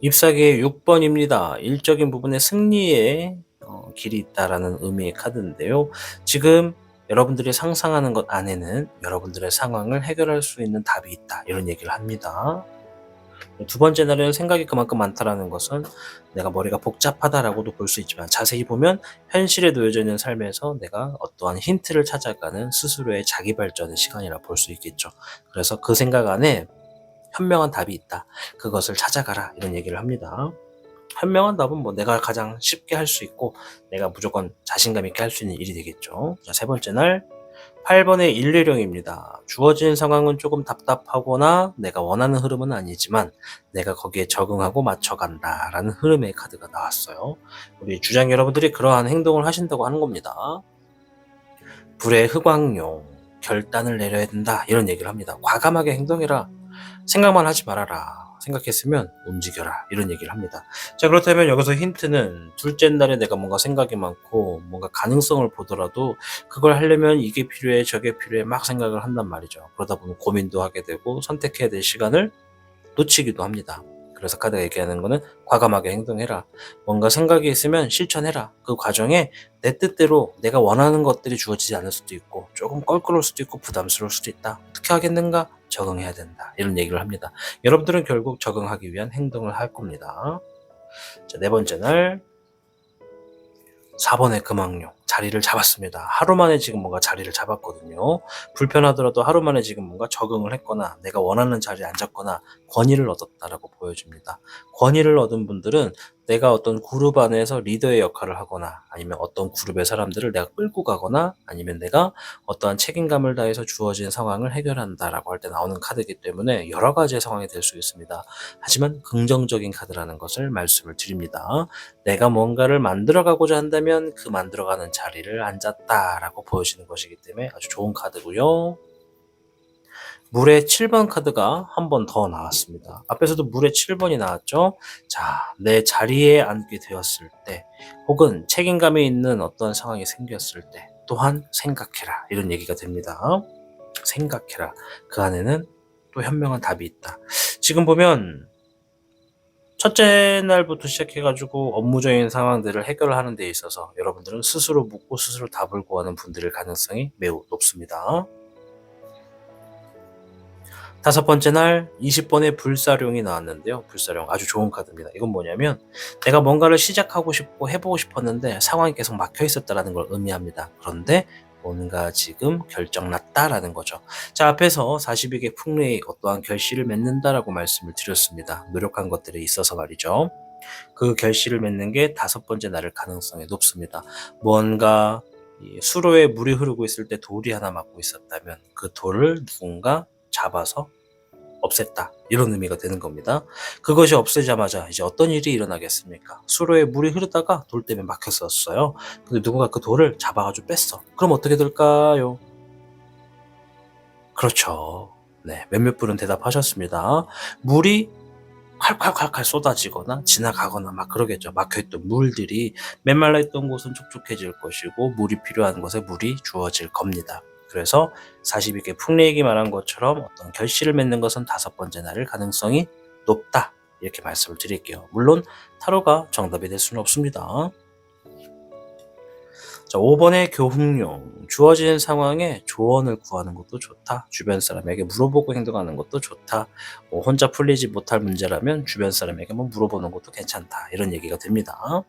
잎사귀의 6번입니다. 일적인 부분의 승리에 길이 있다라는 의미의 카드인데요. 지금 여러분들이 상상하는 것 안에는 여러분들의 상황을 해결할 수 있는 답이 있다, 이런 얘기를 합니다. 두 번째 날에는 생각이 그만큼 많다라는 것은 내가 머리가 복잡하다라고도 볼 수 있지만, 자세히 보면 현실에 놓여져 있는 삶에서 내가 어떠한 힌트를 찾아가는 스스로의 자기 발전의 시간이라 볼 수 있겠죠. 그래서 그 생각 안에 현명한 답이 있다, 그것을 찾아가라, 이런 얘기를 합니다. 현명한 답은 내가 가장 쉽게 할 수 있고 내가 무조건 자신감 있게 할 수 있는 일이 되겠죠. 자, 세 번째 날 8번의 일례령입니다. 주어진 상황은 조금 답답하거나 내가 원하는 흐름은 아니지만 내가 거기에 적응하고 맞춰간다 라는 흐름의 카드가 나왔어요. 우리 주장 여러분들이 그러한 행동을 하신다고 하는 겁니다. 불의 흑광용, 결단을 내려야 된다, 이런 얘기를 합니다. 과감하게 행동해라, 생각만 하지 말아라, 생각했으면 움직여라, 이런 얘기를 합니다. 자, 그렇다면 여기서 힌트는 둘째 날에 내가 뭔가 생각이 많고 뭔가 가능성을 보더라도 그걸 하려면 이게 필요해 저게 필요해 막 생각을 한단 말이죠. 그러다 보면 고민도 하게 되고 선택해야 될 시간을 놓치기도 합니다. 그래서 카드가 얘기하는 거는 과감하게 행동해라. 뭔가 생각이 있으면 실천해라. 그 과정에 내 뜻대로 내가 원하는 것들이 주어지지 않을 수도 있고 조금 껄끄러울 수도 있고 부담스러울 수도 있다. 어떻게 하겠는가? 적응해야 된다, 이런 얘기를 합니다. 여러분들은 결국 적응하기 위한 행동을 할 겁니다. 자, 네 번째 날 4번의 금왕룡, 자리를 잡았습니다. 하루 만에 지금 뭔가 자리를 잡았거든요. 불편하더라도 하루 만에 지금 뭔가 적응을 했거나 내가 원하는 자리에 앉았거나 권위를 얻었다라고 보여집니다. 권위를 얻은 분들은 내가 어떤 그룹 안에서 리더의 역할을 하거나 아니면 어떤 그룹의 사람들을 내가 끌고 가거나 아니면 내가 어떠한 책임감을 다해서 주어진 상황을 해결한다라고 할 때 나오는 카드이기 때문에 여러 가지의 상황이 될 수 있습니다. 하지만 긍정적인 카드라는 것을 말씀을 드립니다. 내가 뭔가를 만들어가고자 한다면 그 만들어가는 자리를 앉았다라고 보여지는 것이기 때문에 아주 좋은 카드고요. 물의 7번 카드가 한 번 더 나왔습니다. 앞에서도 물의 7번이 나왔죠. 자, 내 자리에 앉게 되었을 때 혹은 책임감이 있는 어떤 상황이 생겼을 때 또한 생각해라, 이런 얘기가 됩니다. 생각해라. 그 안에는 또 현명한 답이 있다. 지금 보면 첫째 날부터 시작해가지고 업무적인 상황들을 해결을 하는 데 있어서 여러분들은 스스로 묻고 스스로 답을 구하는 분들일 가능성이 매우 높습니다. 다섯 번째 날 20번의 불사룡이 나왔는데요. 불사룡 아주 좋은 카드입니다. 이건 뭐냐면 내가 뭔가를 시작하고 싶고 해보고 싶었는데 상황이 계속 막혀 있었다는 걸 의미합니다. 그런데 뭔가 지금 결정났다라는 거죠. 자, 앞에서 42개 풍류의 어떠한 결실을 맺는다라고 말씀을 드렸습니다. 노력한 것들에 있어서 말이죠. 그 결실을 맺는 게 5번째 날일 가능성이 높습니다. 뭔가 이 수로에 물이 흐르고 있을 때 돌이 하나 막고 있었다면 그 돌을 누군가 잡아서 없앴다. 이런 의미가 되는 겁니다. 그것이 없애자마자 이제 어떤 일이 일어나겠습니까? 수로에 물이 흐르다가 돌 때문에 막혔었어요. 근데 누군가 그 돌을 잡아가지고 뺐어. 그럼 어떻게 될까요? 그렇죠. 네, 몇몇 분은 대답하셨습니다. 물이 콸콸콸콸 쏟아지거나 지나가거나 막 그러겠죠. 막혀있던 물들이 메말라 있던 곳은 촉촉해질 것이고 물이 필요한 곳에 물이 주어질 겁니다. 그래서 42개 풍례액이 말한 것처럼 어떤 결실을 맺는 것은 5번째 날일 가능성이 높다. 이렇게 말씀을 드릴게요. 물론 타로가 정답이 될 수는 없습니다. 자, 5번의 교훈용. 주어진 상황에 조언을 구하는 것도 좋다. 주변 사람에게 물어보고 행동하는 것도 좋다. 혼자 풀리지 못할 문제라면 주변 사람에게 한번 물어보는 것도 괜찮다. 이런 얘기가 됩니다.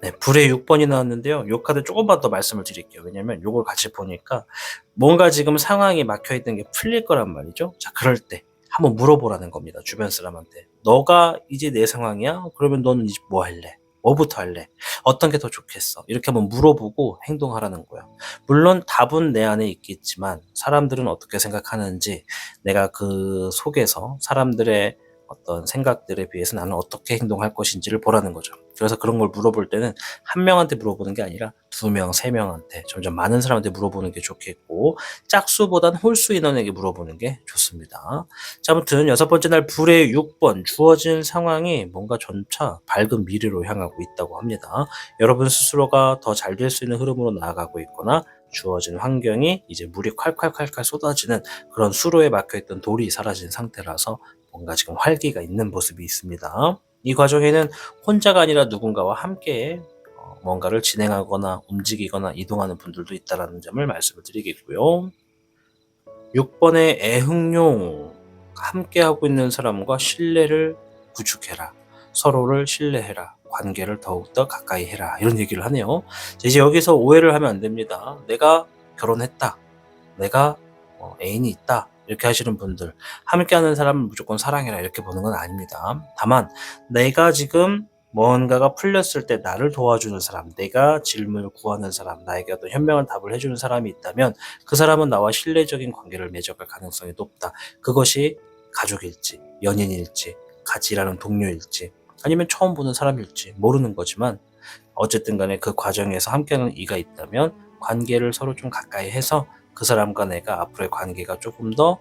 네, 불의 6번이 나왔는데요. 요 카드 조금만 더 말씀을 드릴게요. 왜냐면 요걸 같이 보니까 뭔가 지금 상황이 막혀있던 게 풀릴 거란 말이죠. 자, 그럴 때 한번 물어보라는 겁니다. 주변 사람한테. 너가 이제 내 상황이야? 그러면 너는 이제 뭐 할래? 뭐부터 할래? 어떤 게 더 좋겠어? 이렇게 한번 물어보고 행동하라는 거야. 물론 답은 내 안에 있겠지만 사람들은 어떻게 생각하는지 내가 그 속에서 사람들의 어떤 생각들에 비해서 나는 어떻게 행동할 것인지를 보라는 거죠. 그래서 그런 걸 물어볼 때는 한 명한테 물어보는 게 아니라 2명, 3명한테 점점 많은 사람한테 물어보는 게 좋겠고 짝수보단 홀수 인원에게 물어보는 게 좋습니다. 자, 아무튼 6번째 날 불의 6번 주어진 상황이 뭔가 점차 밝은 미래로 향하고 있다고 합니다. 여러분 스스로가 더 잘 될 수 있는 흐름으로 나아가고 있거나 주어진 환경이 이제 물이 콸콸콸콸 쏟아지는 그런 수로에 막혀있던 돌이 사라진 상태라서 뭔가 지금 활기가 있는 모습이 있습니다. 이 과정에는 혼자가 아니라 누군가와 함께 뭔가를 진행하거나 움직이거나 이동하는 분들도 있다는 점을 말씀을 드리겠고요. 6번의 애흥용. 함께하고 있는 사람과 신뢰를 구축해라. 서로를 신뢰해라. 관계를 더욱더 가까이 해라. 이런 얘기를 하네요. 이제 여기서 오해를 하면 안 됩니다. 내가 결혼했다. 내가 애인이 있다. 이렇게 하시는 분들, 함께하는 사람을 무조건 사랑해라 이렇게 보는 건 아닙니다. 다만 내가 지금 뭔가가 풀렸을 때 나를 도와주는 사람, 내가 질문을 구하는 사람, 나에게 어떤 현명한 답을 해주는 사람이 있다면 그 사람은 나와 신뢰적인 관계를 맺어갈 가능성이 높다. 그것이 가족일지, 연인일지, 같이 일하는 동료일지, 아니면 처음 보는 사람일지 모르는 거지만 어쨌든 간에 그 과정에서 함께하는 이가 있다면 관계를 서로 좀 가까이 해서 그 사람과 내가 앞으로의 관계가 조금 더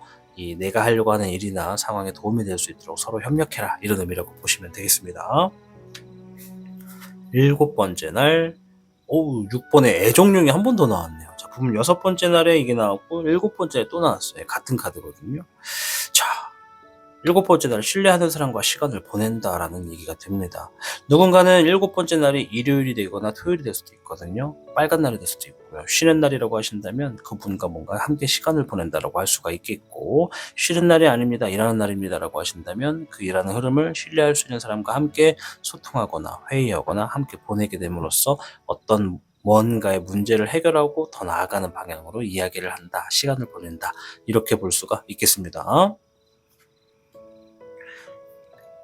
내가 하려고 하는 일이나 상황에 도움이 될 수 있도록 서로 협력해라. 이런 의미라고 보시면 되겠습니다. 7번째 날, 6번에 애정용이 한 번 더 나왔네요. 자, 보면 6번째 날에 이게 나왔고 7번째에 또 나왔어요. 같은 카드거든요. 자, 7번째 날 신뢰하는 사람과 시간을 보낸다라는 얘기가 됩니다. 누군가는 7번째 날이 일요일이 되거나 토요일이 될 수도 있거든요. 빨간 날이 될 수도 있고요. 쉬는 날이라고 하신다면 그분과 뭔가 함께 시간을 보낸다라고 할 수가 있겠고, 쉬는 날이 아닙니다. 일하는 날입니다라고 하신다면 그 일하는 흐름을 신뢰할 수 있는 사람과 함께 소통하거나 회의하거나 함께 보내게 됨으로써 어떤 뭔가의 문제를 해결하고 더 나아가는 방향으로 이야기를 한다, 시간을 보낸다, 이렇게 볼 수가 있겠습니다.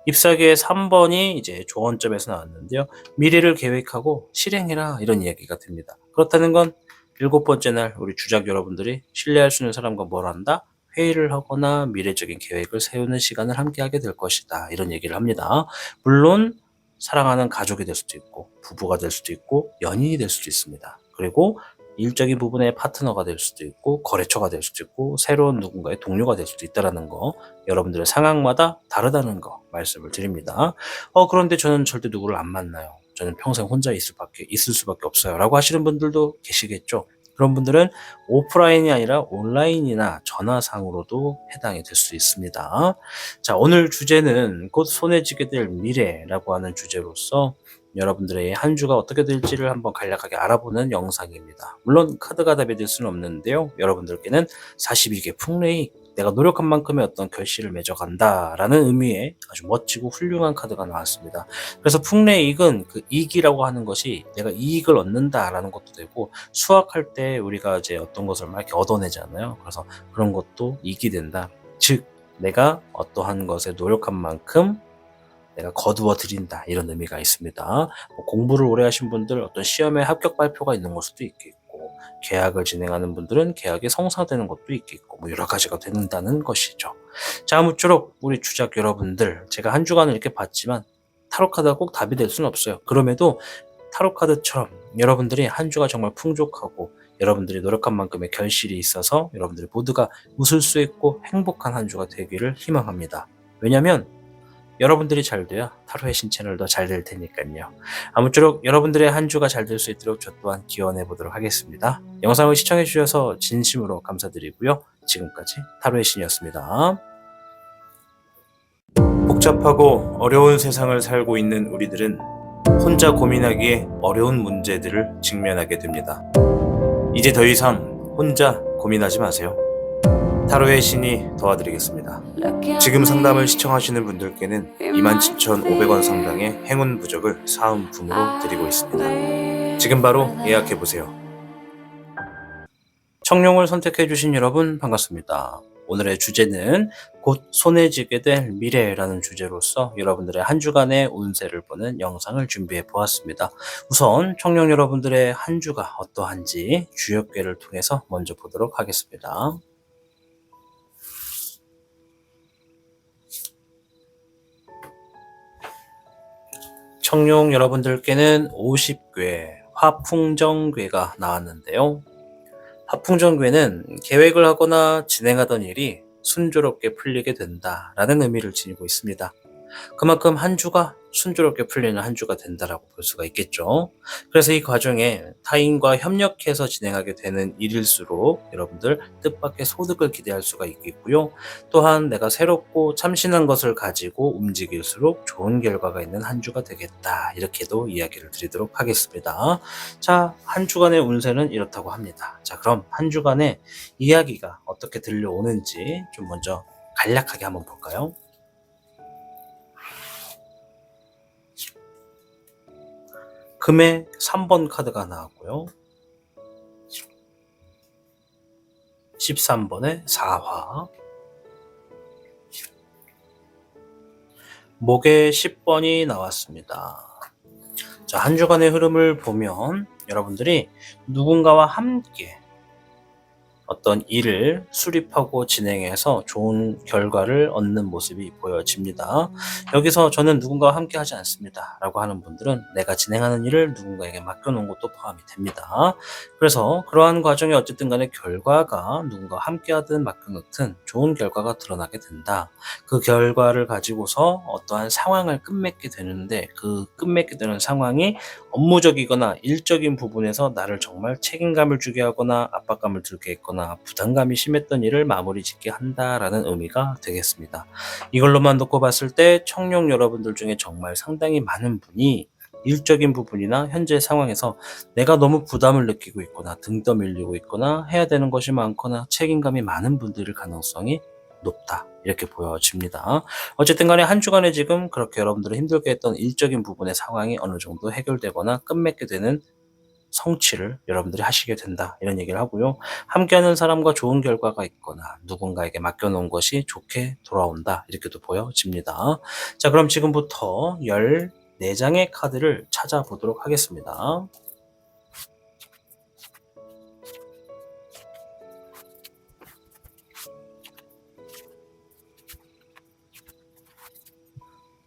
잎사귀의 3번이 이제 조언점에서 나왔는데요. 미래를 계획하고 실행해라 이런 이야기가 됩니다. 그렇다는 건 7번째 날 우리 주작 여러분들이 신뢰할 수 있는 사람과 뭘 한다? 회의를 하거나 미래적인 계획을 세우는 시간을 함께 하게 될 것이다. 이런 얘기를 합니다. 물론 사랑하는 가족이 될 수도 있고 부부가 될 수도 있고 연인이 될 수도 있습니다. 그리고 일적인 부분의 파트너가 될 수도 있고 거래처가 될 수도 있고 새로운 누군가의 동료가 될 수도 있다는 거, 여러분들의 상황마다 다르다는 거 말씀을 드립니다. 그런데 저는 절대 누구를 안 만나요. 저는 평생 혼자 있을 수밖에 없어요. 라고 하시는 분들도 계시겠죠. 그런 분들은 오프라인이 아니라 온라인이나 전화상으로도 해당이 될 수 있습니다. 자, 오늘 주제는 곧 손에 쥐게 될 미래라고 하는 주제로서 여러분들의 한 주가 어떻게 될지를 한번 간략하게 알아보는 영상입니다. 물론 카드가 답이 될 수는 없는데요. 여러분들께는 42개 풍레이, 내가 노력한 만큼의 어떤 결실을 맺어간다라는 의미의 아주 멋지고 훌륭한 카드가 나왔습니다. 그래서 풍레이익은 그 이익이라고 하는 것이 내가 이익을 얻는다라는 것도 되고, 수확할 때 우리가 이제 어떤 것을 막 이렇게 얻어내잖아요. 그래서 그런 것도 이익이 된다. 즉 내가 어떠한 것에 노력한 만큼 내가 거두어 드린다, 이런 의미가 있습니다. 뭐 공부를 오래 하신 분들 어떤 시험에 합격 발표가 있는 걸 수도 있겠고, 계약을 진행하는 분들은 계약이 성사되는 것도 있겠고, 뭐 여러 가지가 된다는 것이죠. 자, 아무쪼록 우리 주작 여러분들, 제가 한 주간을 이렇게 봤지만 타로 카드가 꼭 답이 될 수는 없어요. 그럼에도 타로 카드처럼 여러분들이 한 주가 정말 풍족하고 여러분들이 노력한 만큼의 결실이 있어서 여러분들 모두가 웃을 수 있고 행복한 한 주가 되기를 희망합니다. 왜냐면 여러분들이 잘 돼야 타로의 신 채널도 잘 될 테니까요. 아무쪼록 여러분들의 한 주가 잘 될 수 있도록 저 또한 기원해 보도록 하겠습니다. 영상을 시청해 주셔서 진심으로 감사드리고요. 지금까지 타로의 신이었습니다. 복잡하고 어려운 세상을 살고 있는 우리들은 혼자 고민하기에 어려운 문제들을 직면하게 됩니다. 이제 더 이상 혼자 고민하지 마세요. 타로의 신이 도와드리겠습니다. 지금 상담을 시청하시는 분들께는 27,500원 상당의 행운 부적을 사은품으로 드리고 있습니다. 지금 바로 예약해보세요. 청룡을 선택해주신 여러분 반갑습니다. 오늘의 주제는 곧 손에 쥐게 될 미래라는 주제로서 여러분들의 한 주간의 운세를 보는 영상을 준비해 보았습니다. 우선 청룡 여러분들의 한 주가 어떠한지 주역궤를 통해서 먼저 보도록 하겠습니다. 청룡 여러분들께는 50궤 화풍정궤가 나왔는데요. 화풍정궤는 계획을 하거나 진행하던 일이 순조롭게 풀리게 된다라는 의미를 지니고 있습니다. 그만큼 한 주가 순조롭게 풀리는 한 주가 된다라고 볼 수가 있겠죠. 그래서 이 과정에 타인과 협력해서 진행하게 되는 일일수록 여러분들 뜻밖의 소득을 기대할 수가 있겠고요. 또한 내가 새롭고 참신한 것을 가지고 움직일수록 좋은 결과가 있는 한 주가 되겠다, 이렇게도 이야기를 드리도록 하겠습니다. 자, 한 주간의 운세는 이렇다고 합니다. 자, 그럼 한 주간의 이야기가 어떻게 들려오는지 좀 먼저 간략하게 한번 볼까요? 금의 3번 카드가 나왔고요. 13번의 4화, 목의 10번이 나왔습니다. 자, 한 주간의 흐름을 보면 여러분들이 누군가와 함께 어떤 일을 수립하고 진행해서 좋은 결과를 얻는 모습이 보여집니다. 여기서 저는 누군가와 함께 하지 않습니다 라고 하는 분들은 내가 진행하는 일을 누군가에게 맡겨놓은 것도 포함이 됩니다. 그래서 그러한 과정에 어쨌든 간에 결과가 누군가와 함께 하든 맡겨놓든 좋은 결과가 드러나게 된다. 그 결과를 가지고서 어떠한 상황을 끝맺게 되는데, 그 끝맺게 되는 상황이 업무적이거나 일적인 부분에서 나를 정말 책임감을 주게 하거나 압박감을 들게 했거나 부담감이 심했던 일을 마무리 짓게 한다라는 의미가 되겠습니다. 이걸로만 놓고 봤을 때 청룡 여러분들 중에 정말 상당히 많은 분이 일적인 부분이나 현재 상황에서 내가 너무 부담을 느끼고 있거나 등 떠밀리고 있거나 해야 되는 것이 많거나 책임감이 많은 분들일 가능성이 높다, 이렇게 보여집니다. 어쨌든 간에 한 주간에 지금 그렇게 여러분들을 힘들게 했던 일적인 부분의 상황이 어느 정도 해결되거나 끝맺게 되는 성취를 여러분들이 하시게 된다, 이런 얘기를 하고요. 함께하는 사람과 좋은 결과가 있거나 누군가에게 맡겨놓은 것이 좋게 돌아온다, 이렇게도 보여집니다. 자, 그럼 지금부터 14장의 카드를 찾아보도록 하겠습니다.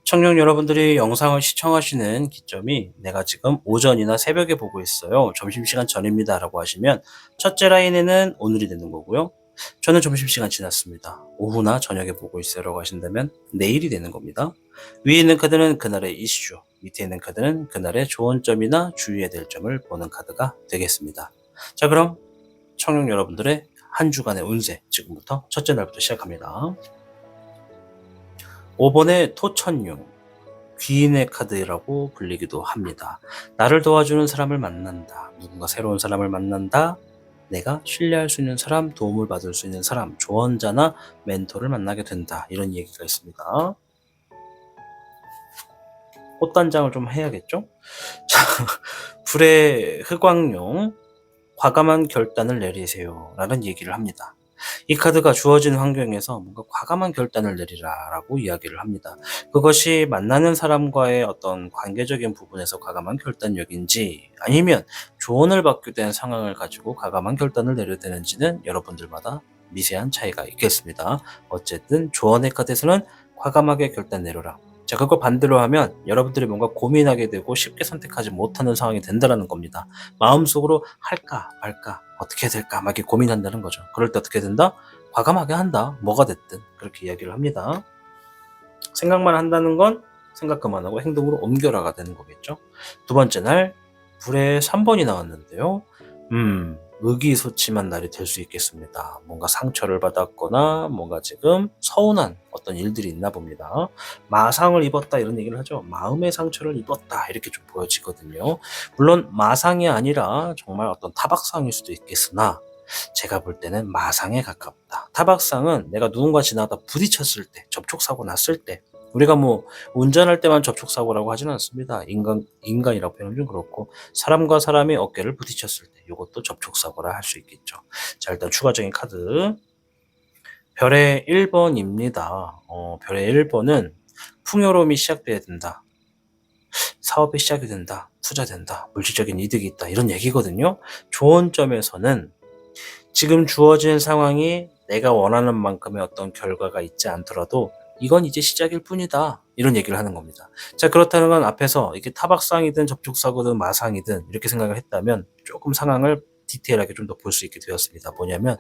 청룡 여러분들이 영상을 시청하시는 기점이 내가 지금 오전이나 새벽에 보고 있어요, 점심시간 전입니다 라고 하시면 첫째 라인에는 오늘이 되는 거고요. 저는 점심시간 지났습니다, 오후나 저녁에 보고 있어요 라고 하신다면 내일이 되는 겁니다. 위에 있는 카드는 그날의 이슈, 밑에 있는 카드는 그날의 좋은 점이나 주의해야 될 점을 보는 카드가 되겠습니다. 자, 그럼 청룡 여러분들의 한 주간의 운세 지금부터 첫째 날부터 시작합니다. 5번의 토천융, 귀인의 카드라고 불리기도 합니다. 나를 도와주는 사람을 만난다. 누군가 새로운 사람을 만난다. 내가 신뢰할 수 있는 사람, 도움을 받을 수 있는 사람, 조언자나 멘토를 만나게 된다. 이런 얘기가 있습니다. 꽃단장을 좀 해야겠죠? 자, 불의 흑광용, 과감한 결단을 내리세요. 라는 얘기를 합니다. 이 카드가 주어진 환경에서 뭔가 과감한 결단을 내리라라고 이야기를 합니다. 그것이 만나는 사람과의 어떤 관계적인 부분에서 과감한 결단력인지 아니면 조언을 받게 된 상황을 가지고 과감한 결단을 내려야 되는지는 여러분들마다 미세한 차이가 있겠습니다. 어쨌든 조언의 카드에서는 과감하게 결단 내려라. 자, 그걸 반대로 하면 여러분들이 뭔가 고민하게 되고 쉽게 선택하지 못하는 상황이 된다는 겁니다. 마음속으로 할까 말까 어떻게 해야 될까 막 이렇게 고민한다는 거죠. 그럴 때 어떻게 된다? 과감하게 한다. 뭐가 됐든 그렇게 이야기를 합니다. 생각만 한다는 건 생각 그만하고 행동으로 옮겨라가 되는 거겠죠. 두 번째 날 불에 3번이 나왔는데요. 의기소침한 날이 될 수 있겠습니다. 뭔가 상처를 받았거나 뭔가 지금 서운한 어떤 일들이 있나 봅니다. 마상을 입었다 이런 얘기를 하죠. 마음의 상처를 입었다 이렇게 좀 보여지거든요. 물론 마상이 아니라 정말 어떤 타박상일 수도 있겠으나 제가 볼 때는 마상에 가깝다. 타박상은 내가 누군가 지나가다 부딪혔을 때, 접촉사고 났을 때, 우리가 뭐 운전할 때만 접촉사고라고 하지는 않습니다. 인간이라고 표현은 좀 그렇고 사람과 사람이 어깨를 부딪혔을 때 이것도 접촉사고라 할 수 있겠죠. 자, 일단 추가적인 카드 별의 1번입니다. 별의 1번은 풍요로움이 시작돼야 된다. 사업이 시작이 된다. 투자된다. 물질적인 이득이 있다. 이런 얘기거든요. 좋은 점에서는 지금 주어진 상황이 내가 원하는 만큼의 어떤 결과가 있지 않더라도 이건 이제 시작일 뿐이다. 이런 얘기를 하는 겁니다. 자, 그렇다는 건 앞에서 이게 타박상이든 접촉사고든 마상이든 이렇게 생각을 했다면 조금 상황을 디테일하게 좀 더 볼 수 있게 되었습니다. 뭐냐면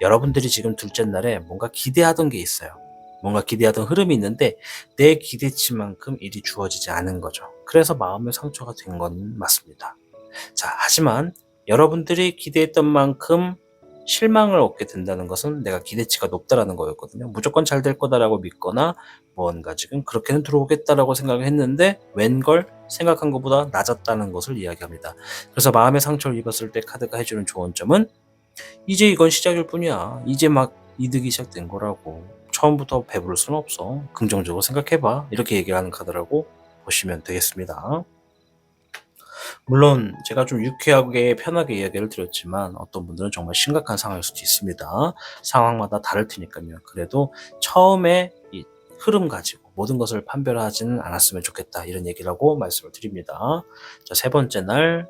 여러분들이 지금 둘째 날에 뭔가 기대하던 게 있어요. 뭔가 기대하던 흐름이 있는데 내 기대치만큼 일이 주어지지 않은 거죠. 그래서 마음의 상처가 된 건 맞습니다. 자, 하지만 여러분들이 기대했던 만큼 실망을 얻게 된다는 것은 내가 기대치가 높다라는 거였거든요. 무조건 잘 될 거다라고 믿거나 뭔가 지금 그렇게는 들어오겠다라고 생각을 했는데 웬걸 생각한 것보다 낮았다는 것을 이야기합니다. 그래서 마음의 상처를 입었을 때 카드가 해주는 좋은 점은 이제 이건 시작일 뿐이야. 이제 막 이득이 시작된 거라고. 처음부터 배부를 수는 없어. 긍정적으로 생각해봐. 이렇게 얘기를 하는 카드라고 보시면 되겠습니다. 물론 제가 좀 유쾌하게 편하게 이야기를 드렸지만 어떤 분들은 정말 심각한 상황일 수도 있습니다. 상황마다 다를 테니까요. 그래도 처음에 이 흐름 가지고 모든 것을 판별하지는 않았으면 좋겠다 이런 얘기라고 말씀을 드립니다. 자, 세 번째 날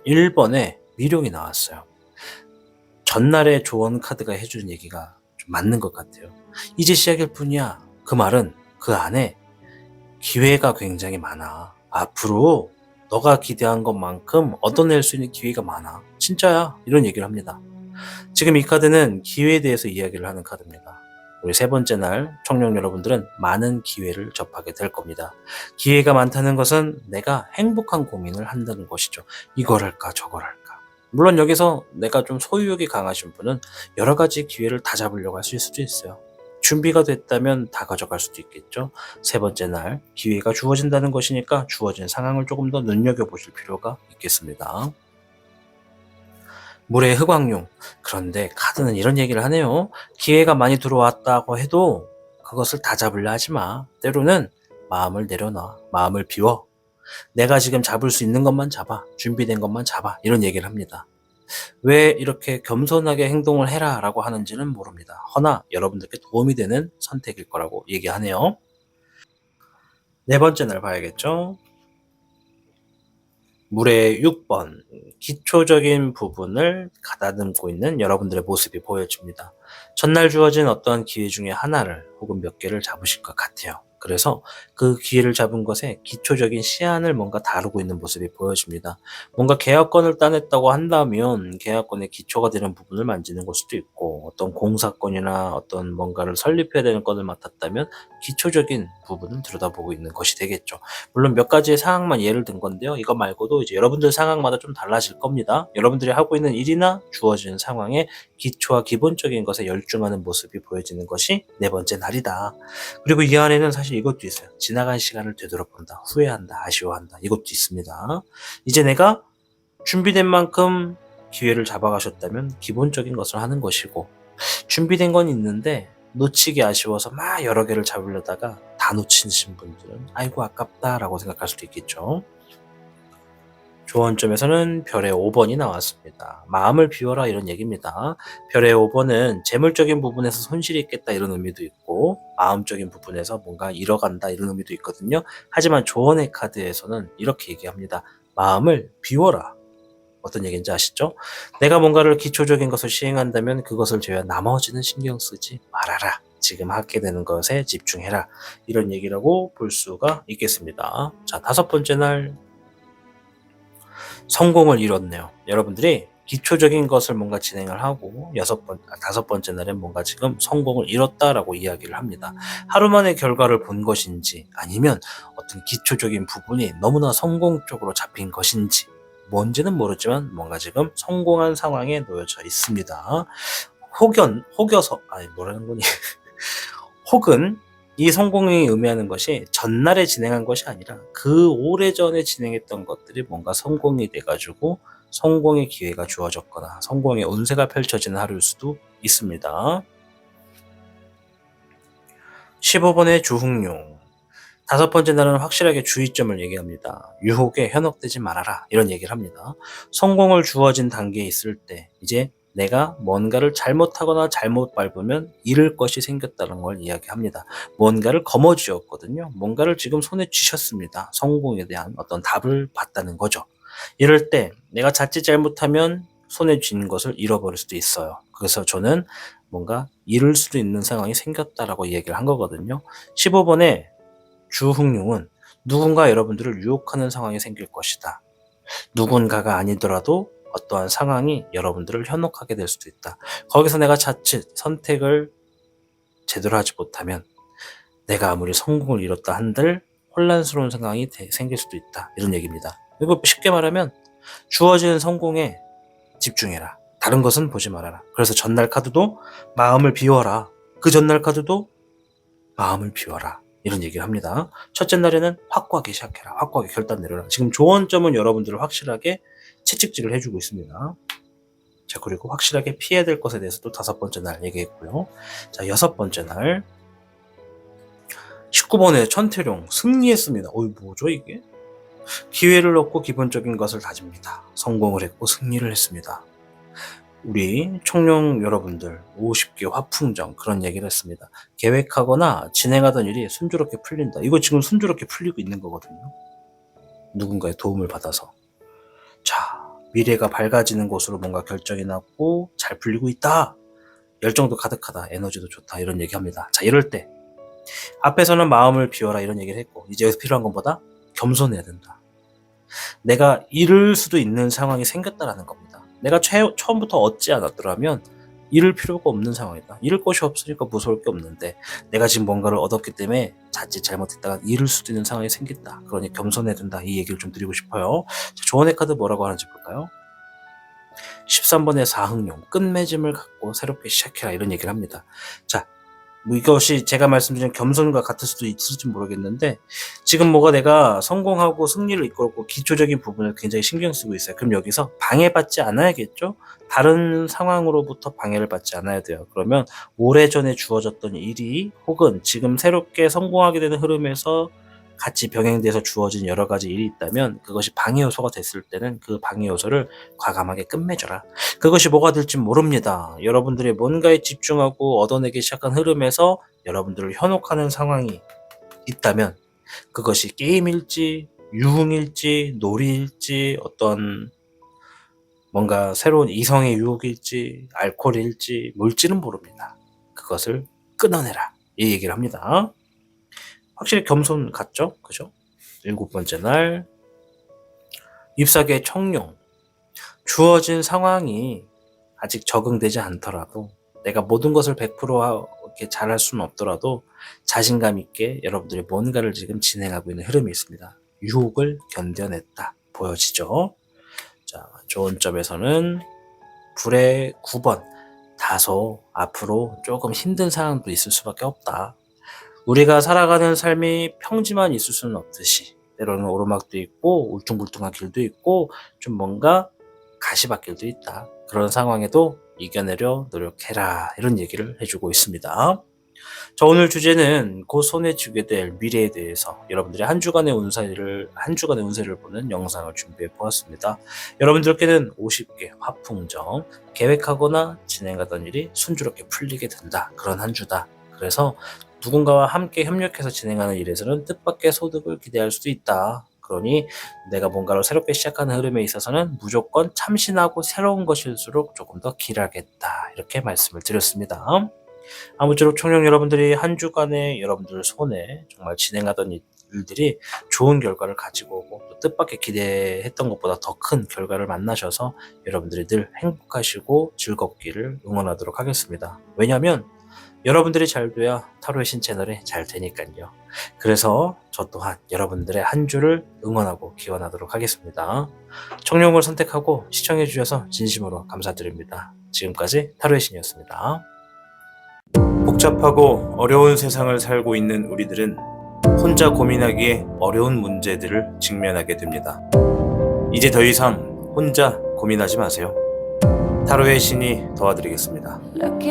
1번에 미룡이 나왔어요. 전날에 조언 카드가 해주는 얘기가 좀 맞는 것 같아요. 이제 시작일 뿐이야. 그 말은 그 안에 기회가 굉장히 많아. 앞으로 너가 기대한 것만큼 얻어낼 수 있는 기회가 많아. 진짜야. 이런 얘기를 합니다. 지금 이 카드는 기회에 대해서 이야기를 하는 카드입니다. 우리 세 번째 날 청룡 여러분들은 많은 기회를 접하게 될 겁니다. 기회가 많다는 것은 내가 행복한 고민을 한다는 것이죠. 이걸 할까 저걸 할까. 물론 여기서 내가 좀 소유욕이 강하신 분은 여러 가지 기회를 다 잡으려고 하실 수도 있어요. 준비가 됐다면 다 가져갈 수도 있겠죠. 세 번째 날 기회가 주어진다는 것이니까 주어진 상황을 조금 더 눈여겨보실 필요가 있겠습니다. 물의 흑광용. 그런데 카드는 이런 얘기를 하네요. 기회가 많이 들어왔다고 해도 그것을 다 잡으려 하지 마. 때로는 마음을 내려놔. 마음을 비워. 내가 지금 잡을 수 있는 것만 잡아. 준비된 것만 잡아. 이런 얘기를 합니다. 왜 이렇게 겸손하게 행동을 해라 라고 하는지는 모릅니다. 허나 여러분들께 도움이 되는 선택일 거라고 얘기하네요. 네 번째 날 봐야겠죠. 물의 6번 기초적인 부분을 가다듬고 있는 여러분들의 모습이 보여집니다. 전날 주어진 어떠한 기회 중에 하나를 혹은 몇 개를 잡으실 것 같아요. 그래서 그 기회를 잡은 것에 기초적인 시안을 뭔가 다루고 있는 모습이 보여집니다. 뭔가 계약건을 따냈다고 한다면 계약건의 기초가 되는 부분을 만지는 걸 수도 있고 어떤 공사건이나 어떤 뭔가를 설립해야 되는 건을 맡았다면 기초적인 부분을 들여다보고 있는 것이 되겠죠. 물론 몇 가지의 상황만 예를 든 건데요. 이거 말고도 이제 여러분들 상황마다 좀 달라질 겁니다. 여러분들이 하고 있는 일이나 주어진 상황에 기초와 기본적인 것에 열중하는 모습이 보여지는 것이 네 번째 날이다. 그리고 이 안에는 사실 이것도 있어요. 지나간 시간을 되돌아본다, 후회한다, 아쉬워한다, 이것도 있습니다. 이제 내가 준비된 만큼 기회를 잡아가셨다면 기본적인 것을 하는 것이고, 준비된 건 있는데 놓치기 아쉬워서 막 여러 개를 잡으려다가 다 놓치신 분들은 아이고 아깝다라고 생각할 수도 있겠죠. 조언점에서는 별의 5번이 나왔습니다. 마음을 비워라 이런 얘기입니다. 별의 5번은 재물적인 부분에서 손실이 있겠다 이런 의미도 있고, 마음적인 부분에서 뭔가 잃어간다 이런 의미도 있거든요. 하지만 조언의 카드에서는 이렇게 얘기합니다. 마음을 비워라. 어떤 얘기인지 아시죠? 내가 뭔가를 기초적인 것을 시행한다면 그것을 제외한 나머지는 신경 쓰지 말아라. 지금 하게 되는 것에 집중해라. 이런 얘기라고 볼 수가 있겠습니다. 자, 다섯 번째 날 성공을 이뤘네요. 여러분들이 기초적인 것을 뭔가 진행을 하고 다섯 번째 날엔 뭔가 지금 성공을 이뤘다라고 이야기를 합니다. 하루 만에 결과를 본 것인지 아니면 어떤 기초적인 부분이 너무나 성공 쪽으로 잡힌 것인지 뭔지는 모르지만 뭔가 지금 성공한 상황에 놓여져 있습니다. 혹은 이 성공이 의미하는 것이 전날에 진행한 것이 아니라 그 오래전에 진행했던 것들이 뭔가 성공이 돼가지고 성공의 기회가 주어졌거나 성공의 운세가 펼쳐지는 하루일 수도 있습니다. 15번의 주흥용. 다섯 번째 날은 확실하게 주의점을 얘기합니다. 유혹에 현혹되지 말아라 이런 얘기를 합니다. 성공을 주어진 단계에 있을 때 이제 내가 뭔가를 잘못하거나 잘못 밟으면 잃을 것이 생겼다는 걸 이야기합니다. 뭔가를 거머쥐었거든요. 뭔가를 지금 손에 쥐셨습니다. 성공에 대한 어떤 답을 봤다는 거죠. 이럴 때 내가 자칫 잘못하면 손에 쥔 것을 잃어버릴 수도 있어요. 그래서 저는 뭔가 잃을 수도 있는 상황이 생겼다라고 얘기를 한 거거든요. 15번에 주흥룡은 누군가 여러분들을 유혹하는 상황이 생길 것이다. 누군가가 아니더라도 어떠한 상황이 여러분들을 현혹하게 될 수도 있다. 거기서 내가 자칫 선택을 제대로 하지 못하면 내가 아무리 성공을 이뤘다 한들 혼란스러운 상황이 생길 수도 있다. 이런 얘기입니다. 이거 쉽게 말하면 주어지는 성공에 집중해라. 다른 것은 보지 말아라. 그래서 전날 카드도 마음을 비워라. 그 전날 카드도 마음을 비워라. 이런 얘기를 합니다. 첫째 날에는 확고하게 시작해라. 확고하게 결단 내려라. 지금 조언점은 여러분들을 확실하게 채찍질을 해주고 있습니다. 자, 그리고 확실하게 피해야 될 것에 대해서도 다섯 번째 날 얘기했고요. 자, 여섯 번째 날 19번에 천태룡 승리했습니다. 뭐죠 이게? 기회를 얻고 기본적인 것을 다집니다. 성공을 했고 승리를 했습니다. 우리 청룡 여러분들 50개 화풍정 그런 얘기를 했습니다. 계획하거나 진행하던 일이 순조롭게 풀린다. 이거 지금 순조롭게 풀리고 있는 거거든요. 누군가의 도움을 받아서. 자, 미래가 밝아지는 곳으로 뭔가 결정이 났고 잘 풀리고 있다. 열정도 가득하다. 에너지도 좋다. 이런 얘기합니다. 자, 이럴 때 앞에서는 마음을 비워라 이런 얘기를 했고 이제 여기서 필요한 것보다 겸손해야 된다. 내가 잃을 수도 있는 상황이 생겼다라는 겁니다. 내가 처음부터 얻지 않았더라면 잃을 필요가 없는 상황이다. 잃을 것이 없으니까 무서울 게 없는데 내가 지금 뭔가를 얻었기 때문에 자칫 잘못했다가 잃을 수도 있는 상황이 생겼다. 그러니 겸손해야 된다. 이 얘기를 좀 드리고 싶어요. 자, 조언의 카드 뭐라고 하는지 볼까요? 13번의 사흥용 끝맺음을 갖고 새롭게 시작해라 이런 얘기를 합니다. 자, 이것이 제가 말씀드린 겸손과 같을 수도 있을지 모르겠는데 지금 뭐가 내가 성공하고 승리를 이끌었고 기초적인 부분을 굉장히 신경 쓰고 있어요. 그럼 여기서 방해받지 않아야겠죠? 다른 상황으로부터 방해를 받지 않아야 돼요. 그러면 오래전에 주어졌던 일이 혹은 지금 새롭게 성공하게 되는 흐름에서 같이 병행돼서 주어진 여러 가지 일이 있다면 그것이 방해 요소가 됐을 때는 그 방해 요소를 과감하게 끝맺어라. 그것이 뭐가 될지 모릅니다. 여러분들이 뭔가에 집중하고 얻어내기 시작한 흐름에서 여러분들을 현혹하는 상황이 있다면 그것이 게임일지 유흥일지 놀이일지 어떤 뭔가 새로운 이성의 유혹일지 알코올일지 뭘지는 모릅니다. 그것을 끊어내라. 이 얘기를 합니다. 확실히 겸손 같죠? 그죠? 일곱 번째 날 잎사귀의 청룡. 주어진 상황이 아직 적응되지 않더라도 내가 모든 것을 100% 이렇게 잘할 수는 없더라도 자신감 있게 여러분들이 뭔가를 지금 진행하고 있는 흐름이 있습니다. 유혹을 견뎌냈다. 보여지죠? 자, 좋은 점에서는 불의 9번 다소 앞으로 조금 힘든 상황도 있을 수밖에 없다. 우리가 살아가는 삶이 평지만 있을 수는 없듯이 때로는 오르막도 있고 울퉁불퉁한 길도 있고 좀 뭔가 가시밭길도 있다. 그런 상황에도 이겨내려 노력해라. 이런 얘기를 해주고 있습니다. 자, 오늘 주제는 곧 손에 쥐게 될 미래에 대해서 여러분들의 한 주간의 운세를 보는 영상을 준비해 보았습니다. 여러분들께는 50개 화풍정, 계획하거나 진행하던 일이 순조롭게 풀리게 된다. 그런 한 주다. 그래서 누군가와 함께 협력해서 진행하는 일에서는 뜻밖의 소득을 기대할 수도 있다. 그러니 내가 뭔가를 새롭게 시작하는 흐름에 있어서는 무조건 참신하고 새로운 것일수록 조금 더 길하겠다. 이렇게 말씀을 드렸습니다. 아무쪼록 청룡 여러분들이 한 주간에 여러분들 손에 정말 진행하던 일들이 좋은 결과를 가지고 오고 또 뜻밖의 기대했던 것보다 더 큰 결과를 만나셔서 여러분들이 늘 행복하시고 즐겁기를 응원하도록 하겠습니다. 왜냐하면 여러분들이 잘 돼야 타로의 신 채널이 잘 되니까요. 그래서 저 또한 여러분들의 한 주를 응원하고 기원하도록 하겠습니다. 청룡을 선택하고 시청해 주셔서 진심으로 감사드립니다. 지금까지 타로의 신이었습니다. 복잡하고 어려운 세상을 살고 있는 우리들은 혼자 고민하기에 어려운 문제들을 직면하게 됩니다. 이제 더 이상 혼자 고민하지 마세요. 타로의 신이 도와드리겠습니다.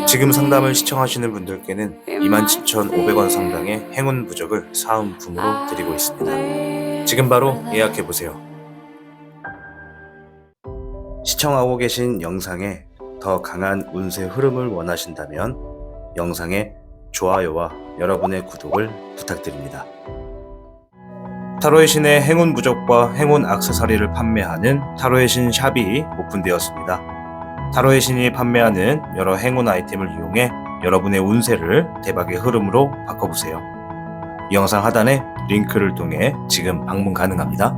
지금 상담을 시청하시는 분들께는 27,500원 상당의 행운 부적을 사은품으로 드리고 있습니다. 지금 바로 예약해보세요. 시청하고 계신 영상에 더 강한 운세 흐름을 원하신다면 영상에 좋아요와 여러분의 구독을 부탁드립니다. 타로의 신의 행운 부적과 행운 액세서리를 판매하는 타로의 신 샵이 오픈되었습니다. 타로의 신이 판매하는 여러 행운 아이템을 이용해 여러분의 운세를 대박의 흐름으로 바꿔보세요. 이 영상 하단에 링크를 통해 지금 방문 가능합니다.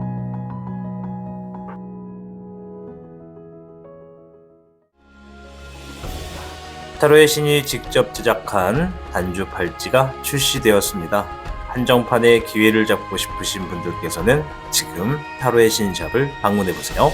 타로의 신이 직접 제작한 단주 팔찌가 출시되었습니다. 한정판의 기회를 잡고 싶으신 분들께서는 지금 타로의 신 샵을 방문해보세요.